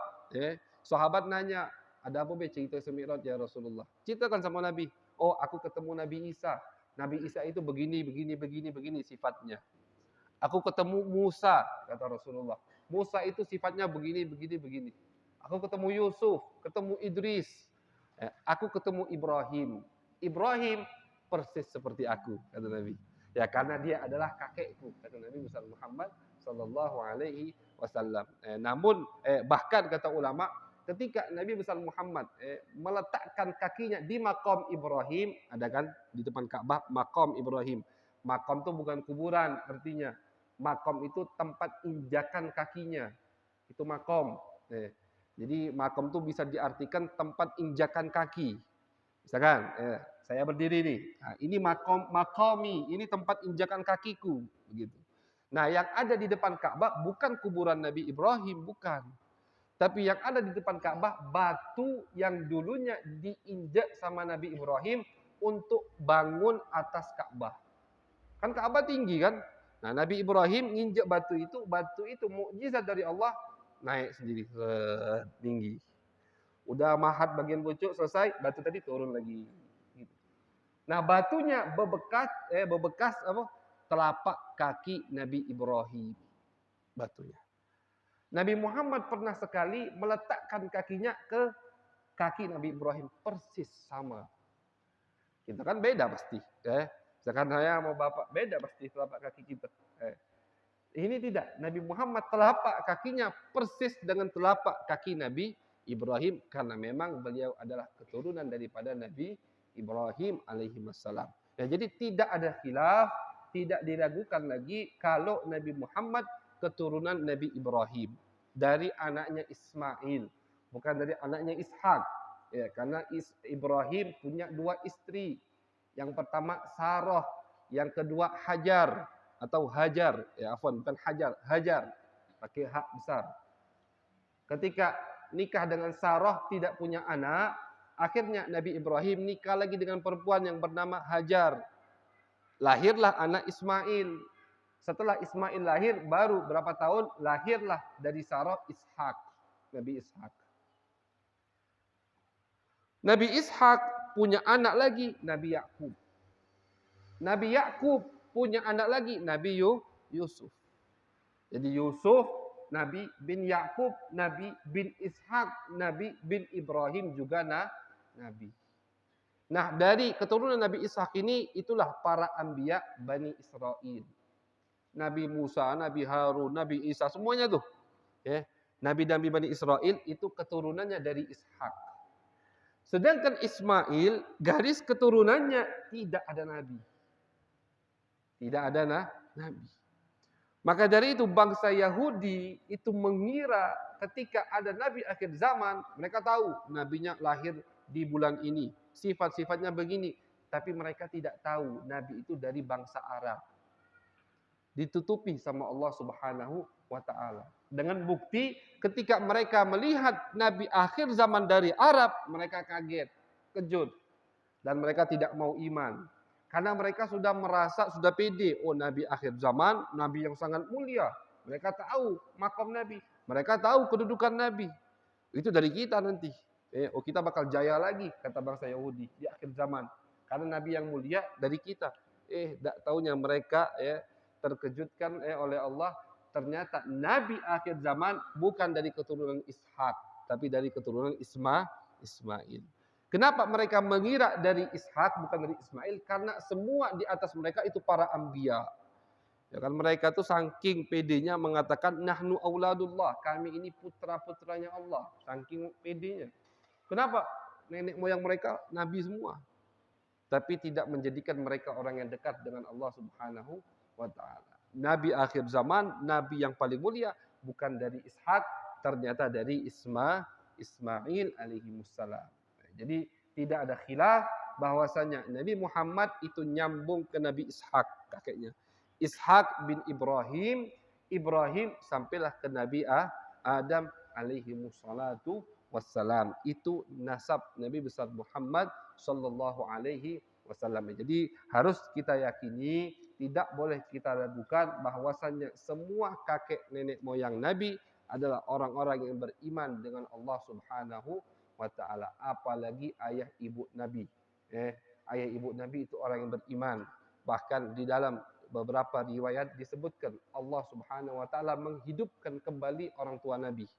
sahabat nanya, ada apa cerita Isra Mi'raj ya Rasulullah? Ceritakan sama Nabi. Oh, aku ketemu Nabi Isa. Nabi Isa itu begini sifatnya. Aku ketemu Musa, kata Rasulullah. Musa itu sifatnya begini. Aku ketemu Yusuf, ketemu Idris. Aku ketemu Ibrahim. Ibrahim persis seperti aku, kata Nabi. Ya, karena dia adalah kakekku, kata Nabi besar Muhammad sallallahu alaihi wasallam. Namun bahkan kata ulama, ketika Nabi besar Muhammad meletakkan kakinya di maqam Ibrahim, ada kan di depan Ka'bah maqam Ibrahim. Maqam itu bukan kuburan artinya. Maqam itu tempat injakan kakinya. Itu maqam. Jadi maqam itu bisa diartikan tempat injakan kaki. Misalkan saya berdiri nih. Nah, ini maqami, ini tempat injakan kakiku, begitu. Nah, yang ada di depan Ka'bah bukan kuburan Nabi Ibrahim, bukan. Tapi yang ada di depan Ka'bah batu yang dulunya diinjak sama Nabi Ibrahim untuk bangun atas Ka'bah. Kan Ka'bah tinggi kan? Nah, Nabi Ibrahim nginjak batu itu mukjizat dari Allah, naik sendiri tinggi. Udah mahat bagian pucuk selesai, batu tadi turun lagi. Nah, batunya bebekas apa? Telapak kaki Nabi Ibrahim. Batunya. Nabi Muhammad pernah sekali meletakkan kakinya ke kaki Nabi Ibrahim, persis sama. Kita kan beda pasti, Misalkan saya mau bapak, beda pasti telapak kaki kita. Ini tidak. Nabi Muhammad telapak kakinya persis dengan telapak kaki Nabi Ibrahim, karena memang beliau adalah keturunan daripada Nabi Ibrahim alaihi wassalam. Ya, jadi tidak ada khilaf, tidak diragukan lagi kalau Nabi Muhammad keturunan Nabi Ibrahim dari anaknya Ismail, bukan dari anaknya Ishak. Ya, karena Ibrahim punya dua istri. Yang pertama Sarah, yang kedua Hajar atau Hajar. Ya, bukan Hajar, Hajar. Pakai hak besar. Ketika nikah dengan Sarah tidak punya anak, akhirnya Nabi Ibrahim nikah lagi dengan perempuan yang bernama Hajar. Lahirlah anak Ismail. Setelah Ismail lahir, baru berapa tahun lahirlah dari Sarah Ishak. Nabi Ishak. Nabi Ishak punya anak lagi, Nabi Yakub. Nabi Yakub punya anak lagi, Nabi Yusuf. Jadi Yusuf, Nabi bin Yakub, Nabi bin Ishak, Nabi bin Ibrahim juga Nabi. Nah, dari keturunan Nabi Ishak ini, itulah para anbiya Bani Israel. Nabi Musa, Nabi Harun, Nabi Isa, semuanya tuh. Nabi-nabi Bani Israel itu keturunannya dari Ishak. Sedangkan Ismail, garis keturunannya tidak ada nabi. Tidak ada nabi. Maka dari itu bangsa Yahudi itu mengira ketika ada nabi akhir zaman, mereka tahu nabinya lahir di bulan ini, sifat-sifatnya begini, tapi mereka tidak tahu nabi itu dari bangsa Arab. Ditutupi sama Allah Subhanahu wa taala. Dengan bukti ketika mereka melihat nabi akhir zaman dari Arab, mereka kaget, kejut, dan mereka tidak mau iman. Karena mereka sudah merasa, sudah pede, oh nabi akhir zaman, nabi yang sangat mulia. Mereka tahu makom nabi, mereka tahu kedudukan nabi. Itu dari kita nanti. Oh kita bakal jaya lagi, kata bangsa Yahudi di akhir zaman. Karena nabi yang mulia dari kita. Tak taunya mereka terkejutkan oleh Allah. Ternyata nabi akhir zaman bukan dari keturunan Ishak, tapi dari keturunan Ismail. Kenapa mereka mengira dari Ishak bukan dari Ismail? Karena semua di atas mereka itu para anbiya. Ya kan mereka tuh saking pedenya mengatakan nahnu auladullah, kami ini putra-putranya Allah, saking pedenya. Kenapa? Nenek moyang mereka nabi semua, tapi tidak menjadikan mereka orang yang dekat dengan Allah Subhanahu wa taala. Nabi akhir zaman, nabi yang paling mulia bukan dari Ishak, ternyata dari Ismail alaihi wassalam. Jadi tidak ada khilaf bahwasanya Nabi Muhammad itu nyambung ke Nabi Ishak kakeknya. Ishak bin Ibrahim, Ibrahim sampailah ke Nabi Adam alaihi wassalatu wassalam. Itu nasab Nabi besar Muhammad sallallahu alaihi wasallam. Jadi harus kita yakini, tidak boleh kita ragukan bahwasannya semua kakek nenek moyang Nabi adalah orang-orang yang beriman dengan Allah Subhanahu wa taala, apalagi ayah ibu Nabi. Ayah ibu Nabi itu orang yang beriman. Bahkan di dalam beberapa riwayat disebutkan Allah Subhanahu wa taala menghidupkan kembali orang tua Nabi.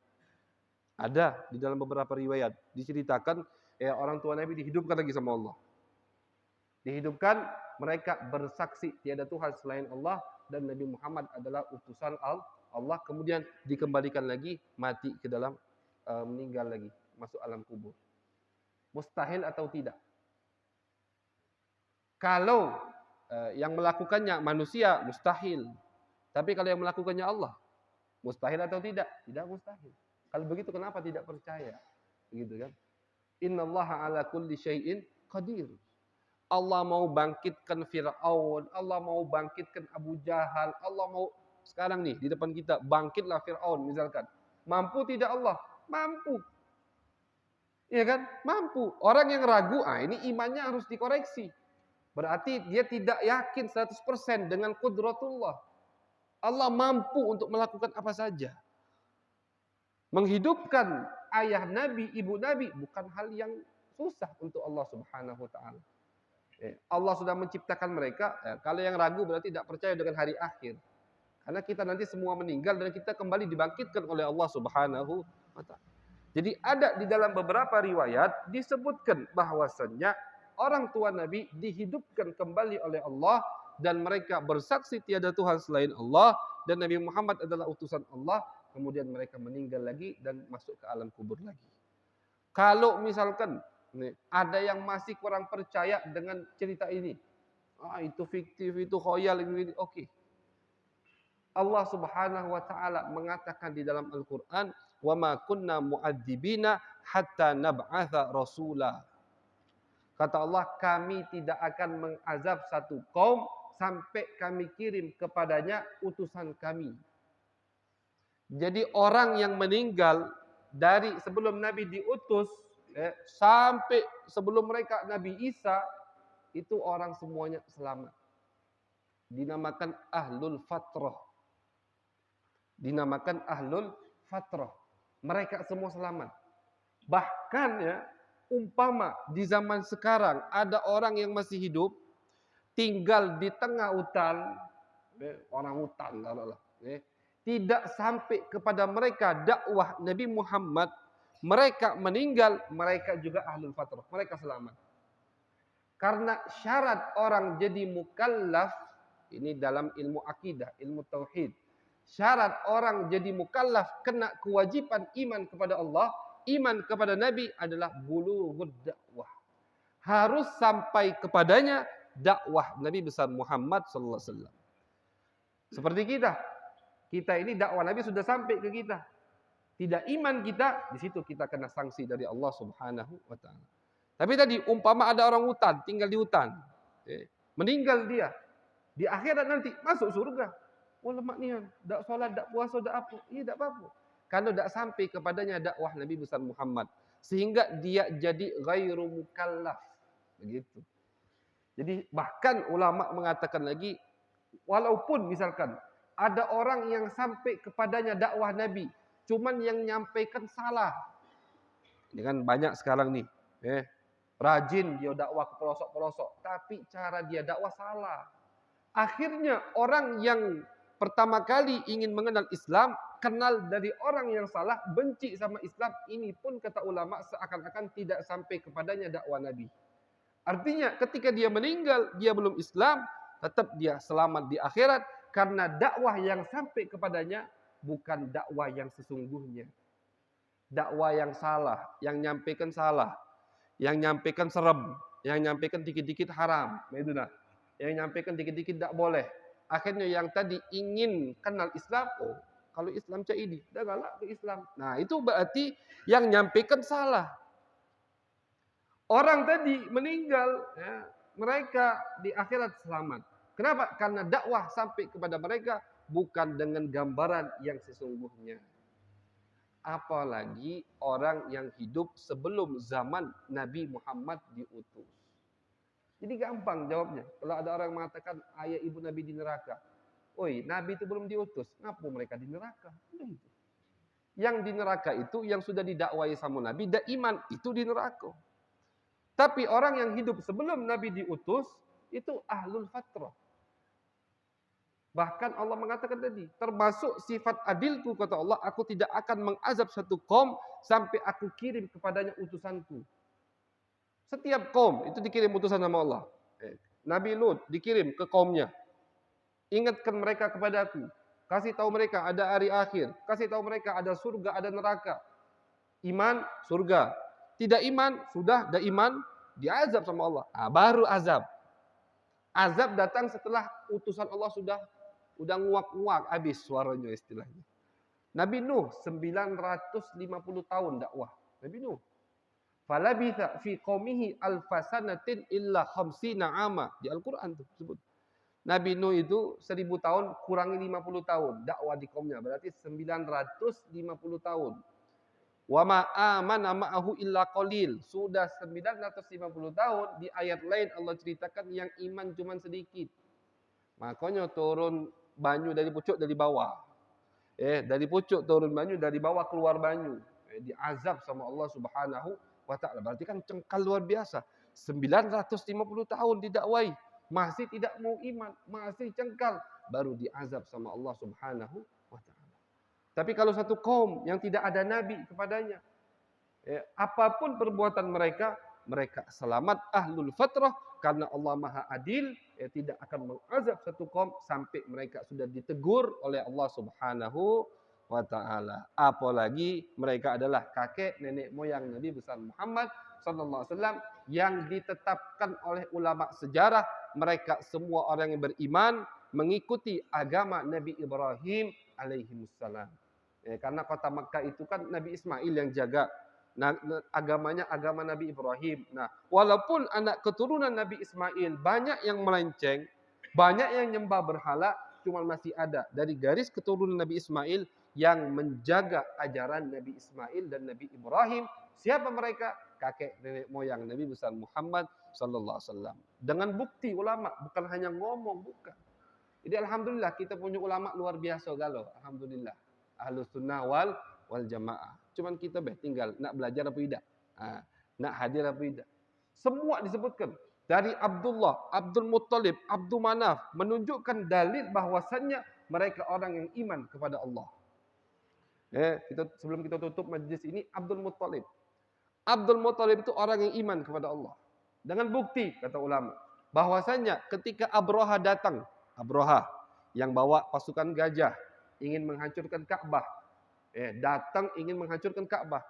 Ada di dalam beberapa riwayat diceritakan orang tua Nabi dihidupkan lagi sama Allah. Dihidupkan, mereka bersaksi tiada Tuhan selain Allah dan Nabi Muhammad adalah utusan Allah, kemudian dikembalikan lagi, mati ke dalam meninggal lagi, masuk alam kubur. Mustahil atau tidak? Kalau yang melakukannya manusia, mustahil. Tapi kalau yang melakukannya Allah, mustahil atau tidak? Tidak mustahil. Kalau begitu kenapa tidak percaya? Begitu kan? Innallaha ala kulli syai'in qadir. Allah mau bangkitkan Fir'aun, Allah mau bangkitkan Abu Jahal, Allah mau sekarang nih di depan kita, bangkitlah Fir'aun misalkan. Mampu tidak Allah? Mampu. Iya kan? Mampu. Orang yang ragu, ini imannya harus dikoreksi. Berarti dia tidak yakin 100% dengan qudratullah. Allah mampu untuk melakukan apa saja. Menghidupkan ayah Nabi, ibu Nabi bukan hal yang susah untuk Allah Subhanahu wa taala. Allah sudah menciptakan mereka. Kalau yang ragu berarti tidak percaya dengan hari akhir. Karena kita nanti semua meninggal dan kita kembali dibangkitkan oleh Allah Subhanahu wa taala. Jadi ada di dalam beberapa riwayat disebutkan bahwasannya orang tua Nabi dihidupkan kembali oleh Allah dan mereka bersaksi tiada Tuhan selain Allah dan Nabi Muhammad adalah utusan Allah, kemudian mereka meninggal lagi dan masuk ke alam kubur lagi. Kalau misalkan ada yang masih kurang percaya dengan cerita ini, itu fiktif, itu khoyal, ini oke. Allah Subhanahu wa taala mengatakan di dalam Al-Qur'an, "Wa ma kunna mu'adzibina hatta nab'atsa rasula." Kata Allah, kami tidak akan mengazab satu kaum sampai kami kirim kepadanya utusan kami. Jadi orang yang meninggal dari sebelum Nabi diutus sampai sebelum mereka Nabi Isa, itu orang semuanya selamat. Dinamakan ahlul fatrah. Dinamakan ahlul fatrah. Mereka semua selamat. Bahkan umpama di zaman sekarang ada orang yang masih hidup, tinggal di tengah hutan, orang hutan, tidak sampai kepada mereka dakwah Nabi Muhammad, mereka meninggal, mereka juga ahlul fatrah, mereka selamat. Karena syarat orang jadi mukallaf, ini dalam ilmu akidah, ilmu tauhid. Syarat orang jadi mukallaf, kena kewajiban iman kepada Allah, iman kepada Nabi adalah bulughud dakwah. Harus sampai kepadanya dakwah Nabi besar Muhammad sallallahu alaihi wasallam. Seperti kita ini dakwah Nabi sudah sampai ke kita. Tidak iman kita, di situ kita kena sanksi dari Allah Subhanahu wa taala. Tapi tadi umpama ada orang hutan, tinggal di hutan. Meninggal dia. Di akhirat nanti masuk surga. Oh lemak nian, dak salat, dak puasa, dak apa? Iya dak apa-apa. Kalau dak sampai kepadanya dakwah Nabi besar Muhammad, sehingga dia jadi ghairu mukallaf. Begitu. Jadi bahkan ulama mengatakan lagi, walaupun misalkan ada orang yang sampai kepadanya dakwah Nabi, cuman yang nyampaikan salah. Ini kan banyak sekarang nih. Rajin dia dakwah ke pelosok-pelosok, tapi cara dia dakwah salah. Akhirnya orang yang pertama kali ingin mengenal Islam, kenal dari orang yang salah, benci sama Islam, ini pun kata ulama seakan-akan tidak sampai kepadanya dakwah Nabi. Artinya ketika dia meninggal, dia belum Islam, tetap dia selamat di akhirat, karena dakwah yang sampai kepadanya bukan dakwah yang sesungguhnya. Dakwah yang salah, yang nyampaikan salah, yang nyampaikan serem, yang nyampaikan dikit-dikit haram, itu nah. Yang nyampaikan dikit-dikit tidak boleh. Akhirnya yang tadi ingin kenal Islam, oh kalau Islam cak ini, dah galak ke Islam. Nah itu berarti yang nyampaikan salah. Orang tadi meninggal, ya, mereka di akhirat selamat. Kenapa? Karena dakwah sampai kepada mereka bukan dengan gambaran yang sesungguhnya. Apalagi orang yang hidup sebelum zaman Nabi Muhammad diutus. Jadi gampang jawabnya. Kalau ada orang mengatakan ayah ibu Nabi di neraka. Oi, Nabi itu belum diutus. Ngapa mereka di neraka? Yang di neraka itu yang sudah didakwai sama Nabi, dan iman itu di neraka. Tapi orang yang hidup sebelum Nabi diutus, itu ahlul fatrah. Bahkan Allah mengatakan tadi, termasuk sifat adilku, kata Allah, aku tidak akan mengazab satu kaum sampai aku kirim kepadanya utusanku. Setiap kaum itu dikirim utusan sama Allah. Nabi Lut dikirim ke kaumnya. Ingatkan mereka kepadaku. Kasih tahu mereka ada hari akhir. Kasih tahu mereka ada surga, ada neraka. Iman, surga. Tidak iman, sudah ada iman, diazab sama Allah. Baru azab. Azab datang setelah utusan Allah sudah nguak-nguak, habis suaranya istilahnya. Nabi Nuh 950 tahun dakwah. Nabi Nuh. Falabitha fi qaumihi alfasanatin illa khamsina ama. Di Al-Quran itu sebut. Nabi Nuh itu 1000 tahun kurangi 50 tahun dakwah di kaumnya, berarti 950 tahun. Wa ma amana ma'ahu illa qalil. Sudah 950 tahun, di ayat lain Allah ceritakan yang iman cuma sedikit. Makanya turun banyu dari pucuk dari bawah. Dari pucuk turun banyu, dari bawah keluar banyu. Diazab sama Allah Subhanahu wa taala. Berarti kan cengkal luar biasa. 950 tahun didakwai, masih tidak mau iman, masih cengkal, baru diazab sama Allah Subhanahu wa taala. Tapi kalau satu kaum yang tidak ada nabi kepadanya, apapun perbuatan mereka, mereka selamat ahlul fatrah karena Allah Maha Adil, tidak akan mengazab satu kaum sampai mereka sudah ditegur oleh Allah Subhanahu wa taala. Apalagi mereka adalah kakek nenek moyang Nabi besar Muhammad sallallahu alaihi wasallam yang ditetapkan oleh ulama sejarah mereka semua orang yang beriman mengikuti agama Nabi Ibrahim alaihissalam. Karena kota Makkah itu kan Nabi Ismail yang jaga. Nah, agamanya agama Nabi Ibrahim. Nah, walaupun anak keturunan Nabi Ismail banyak yang melenceng, banyak yang nyembah berhala, cuma masih ada dari garis keturunan Nabi Ismail yang menjaga ajaran Nabi Ismail dan Nabi Ibrahim. Siapa mereka? Kakek nenek moyang Nabi besar Muhammad sallallahu alaihi wasallam. Dengan bukti ulama, bukan hanya ngomong, bukan. Jadi alhamdulillah kita punya ulama luar biasa galau. Alhamdulillah. Ahlus sunnah wal jamaah. Cuman kita tinggal nak belajar apa tidak. Nak hadir apa tidak. Semua disebutkan. Dari Abdullah, Abdul Muttalib, Abdul Manaf. Menunjukkan dalil bahwasannya mereka orang yang iman kepada Allah. Sebelum kita tutup majlis ini, Abdul Muttalib. Abdul Muttalib itu orang yang iman kepada Allah. Dengan bukti, kata ulama. Bahwasannya ketika Abraha datang. Abraha yang bawa pasukan gajah. Ingin menghancurkan Ka'bah. Datang ingin menghancurkan Ka'bah.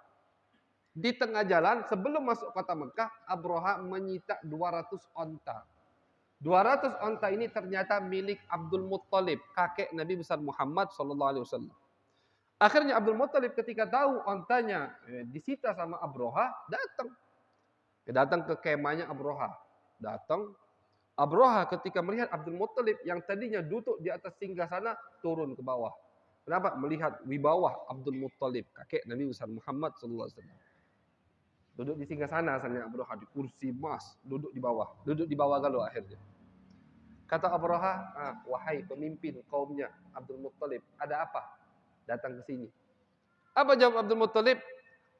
Di tengah jalan sebelum masuk kota Mekah, Abraha menyita 200 onta. 200 onta ini ternyata milik Abdul Muttalib, kakek Nabi besar Muhammad SAW. Akhirnya Abdul Muttalib ketika tahu ontanya disita sama Abraha, datang. Datang ke kemahnya Abraha. Datang. Abraha ketika melihat Abdul Muttalib yang tadinya duduk di atas singgasana turun ke bawah. Kenapa? Melihat wibawa Abdul Muttalib, kakek Nabi besar Muhammad sallallahu alaihi wasallam. Duduk di singgasana asalnya Abraha di kursi emas, duduk di bawah. Duduk di bawah galau akhirnya. Kata Abraha, wahai pemimpin kaumnya Abdul Muttalib, ada apa? Datang ke sini. Apa jawab Abdul Muttalib?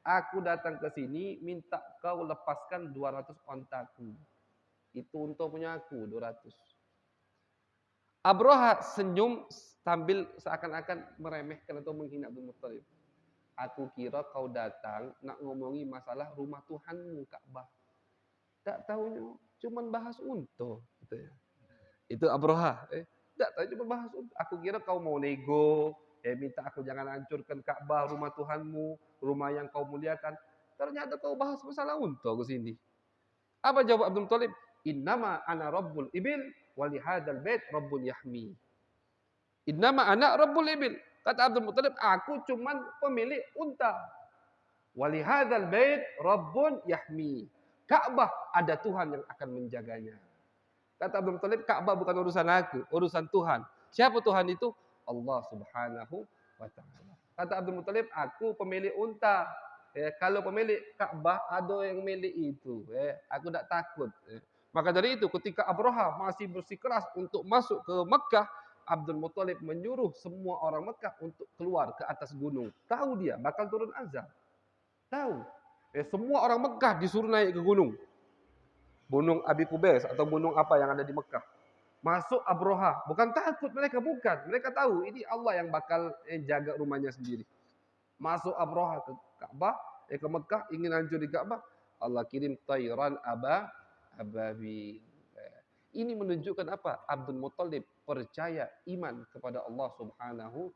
Aku datang ke sini minta kau lepaskan 200 ontaku. Itu untuk punya aku 200. Abraha senyum sambil seakan-akan meremehkan atau menghina Abdul Muttalib. Aku kira kau datang nak ngomongi masalah rumah Tuhanmu Ka'bah. Tak tahunya cuman bahas unta gitu ya. Itu Abraha. Tak tahu cuma bahas unta. Aku kira kau mau nego, minta aku jangan hancurkan Ka'bah, rumah Tuhanmu, rumah yang kau muliakan. Ternyata kau bahas masalah unta ke sini. Apa jawab Abdul Muthalib? Innama ana rabbul ibil wali hadzal bait rabbun yahmi. Innama ana rabbul ibil. Kata Abdul Muthalib, aku cuman pemilik unta. Wali hadzal bait rabbun yahmi. Ka'bah ada Tuhan yang akan menjaganya. Kata Abdul Muthalib, Ka'bah bukan urusan aku, urusan Tuhan. Siapa Tuhan itu? Allah Subhanahu wa taala. Kata Abdul Muthalib, aku pemilik unta. Kalau pemilik Ka'bah ada yang milik itu. Aku tak takut. Maka dari itu ketika Abraha masih bersikeras untuk masuk ke Mekah, Abdul Muthalib menyuruh semua orang Mekah untuk keluar ke atas gunung. Tahu dia bakal turun azab. Tahu. Semua orang Mekah disuruh naik ke gunung. Gunung Abi Qubais atau gunung apa yang ada di Mekah. Masuk Abraha. Bukan takut mereka, bukan. Mereka tahu ini Allah yang bakal jaga rumahnya sendiri. Masuk Abraha ke Ka'bah, ke Mekah, ingin hancur di Ka'bah. Allah kirim tayran ababil. Ini menunjukkan apa? Abdul Muthalib percaya iman kepada Allah Subhanahu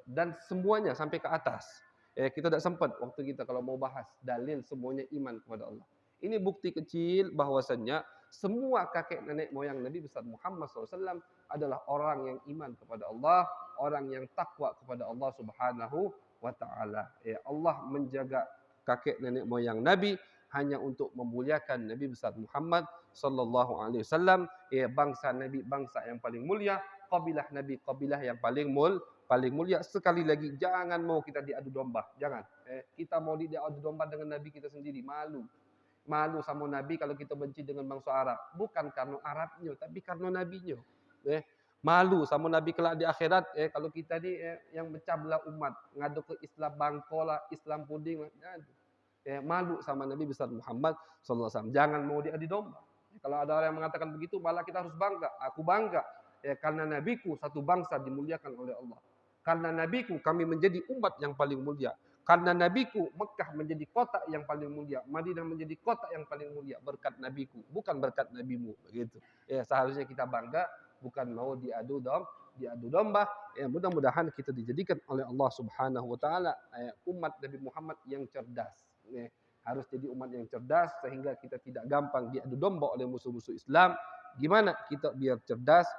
dan semuanya sampai ke atas. Kita tidak sempat waktu kita kalau mau bahas dalil semuanya iman kepada Allah. Ini bukti kecil bahwasannya semua kakek nenek moyang Nabi besar Muhammad SAW adalah orang yang iman kepada Allah, orang yang takwa kepada Allah Subhanahu wa taala. Allah menjaga kakek nenek moyang Nabi hanya untuk memuliakan Nabi besar Muhammad sallallahu alaihi wasallam, bangsa Nabi bangsa yang paling mulia, kabilah Nabi kabilah yang paling mulia. Sekali lagi jangan mau kita diadu domba, jangan. Kita mau diadu domba dengan Nabi kita sendiri, malu. Malu sama Nabi kalau kita benci dengan bangsa Arab. Bukan karena Arabnya, tapi karena Nabinya. Malu sama Nabi kelak di akhirat. Kalau kita ni yang pecah belah umat. Ngadu ke Islam bangkola, Islam puding. Malu sama Nabi besar Muhammad SAW. Jangan mau diadu domba. Kalau ada orang yang mengatakan begitu, malah kita harus bangga. Aku bangga. Karena Nabiku satu bangsa dimuliakan oleh Allah. Karena Nabiku kami menjadi umat yang paling mulia. Karena Nabiku Mekah menjadi kota yang paling mulia, Madinah menjadi kota yang paling mulia berkat Nabiku, bukan berkat Nabimu, begitu. Seharusnya kita bangga, bukan mau diadu domba. Mudah-mudahan kita dijadikan oleh Allah Subhanahu wa taala umat Nabi Muhammad yang cerdas. Harus jadi umat yang cerdas sehingga kita tidak gampang diadu domba oleh musuh-musuh Islam. Gimana kita biar cerdas?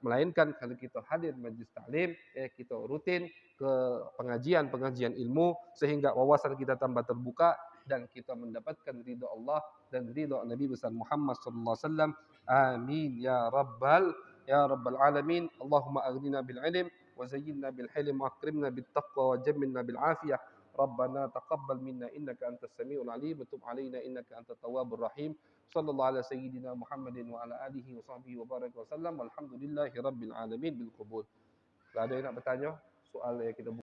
Melainkan kalau kita hadir majlis taklim, kita rutin ke pengajian ilmu sehingga wawasan kita tambah terbuka dan kita mendapatkan ridha Allah dan ridha Nabi besar Muhammad sallallahu alaihi wasallam. Amin ya rabbal alamin. Allahumma aghnina bil ilm wa zayyinna bil hilm wa akrimna bit taqwa wa jammilna bil afiyah. ربنا تقبل منا إنك أنت السميع العليم وتب علينا إنك أنت التواب الرحيم صلى الله على سيدنا محمد وعلى آله وصحبه وبارك وسلم والحمد لله رب العالمين بالقبول. Ada yang nak bertanya soal yang kita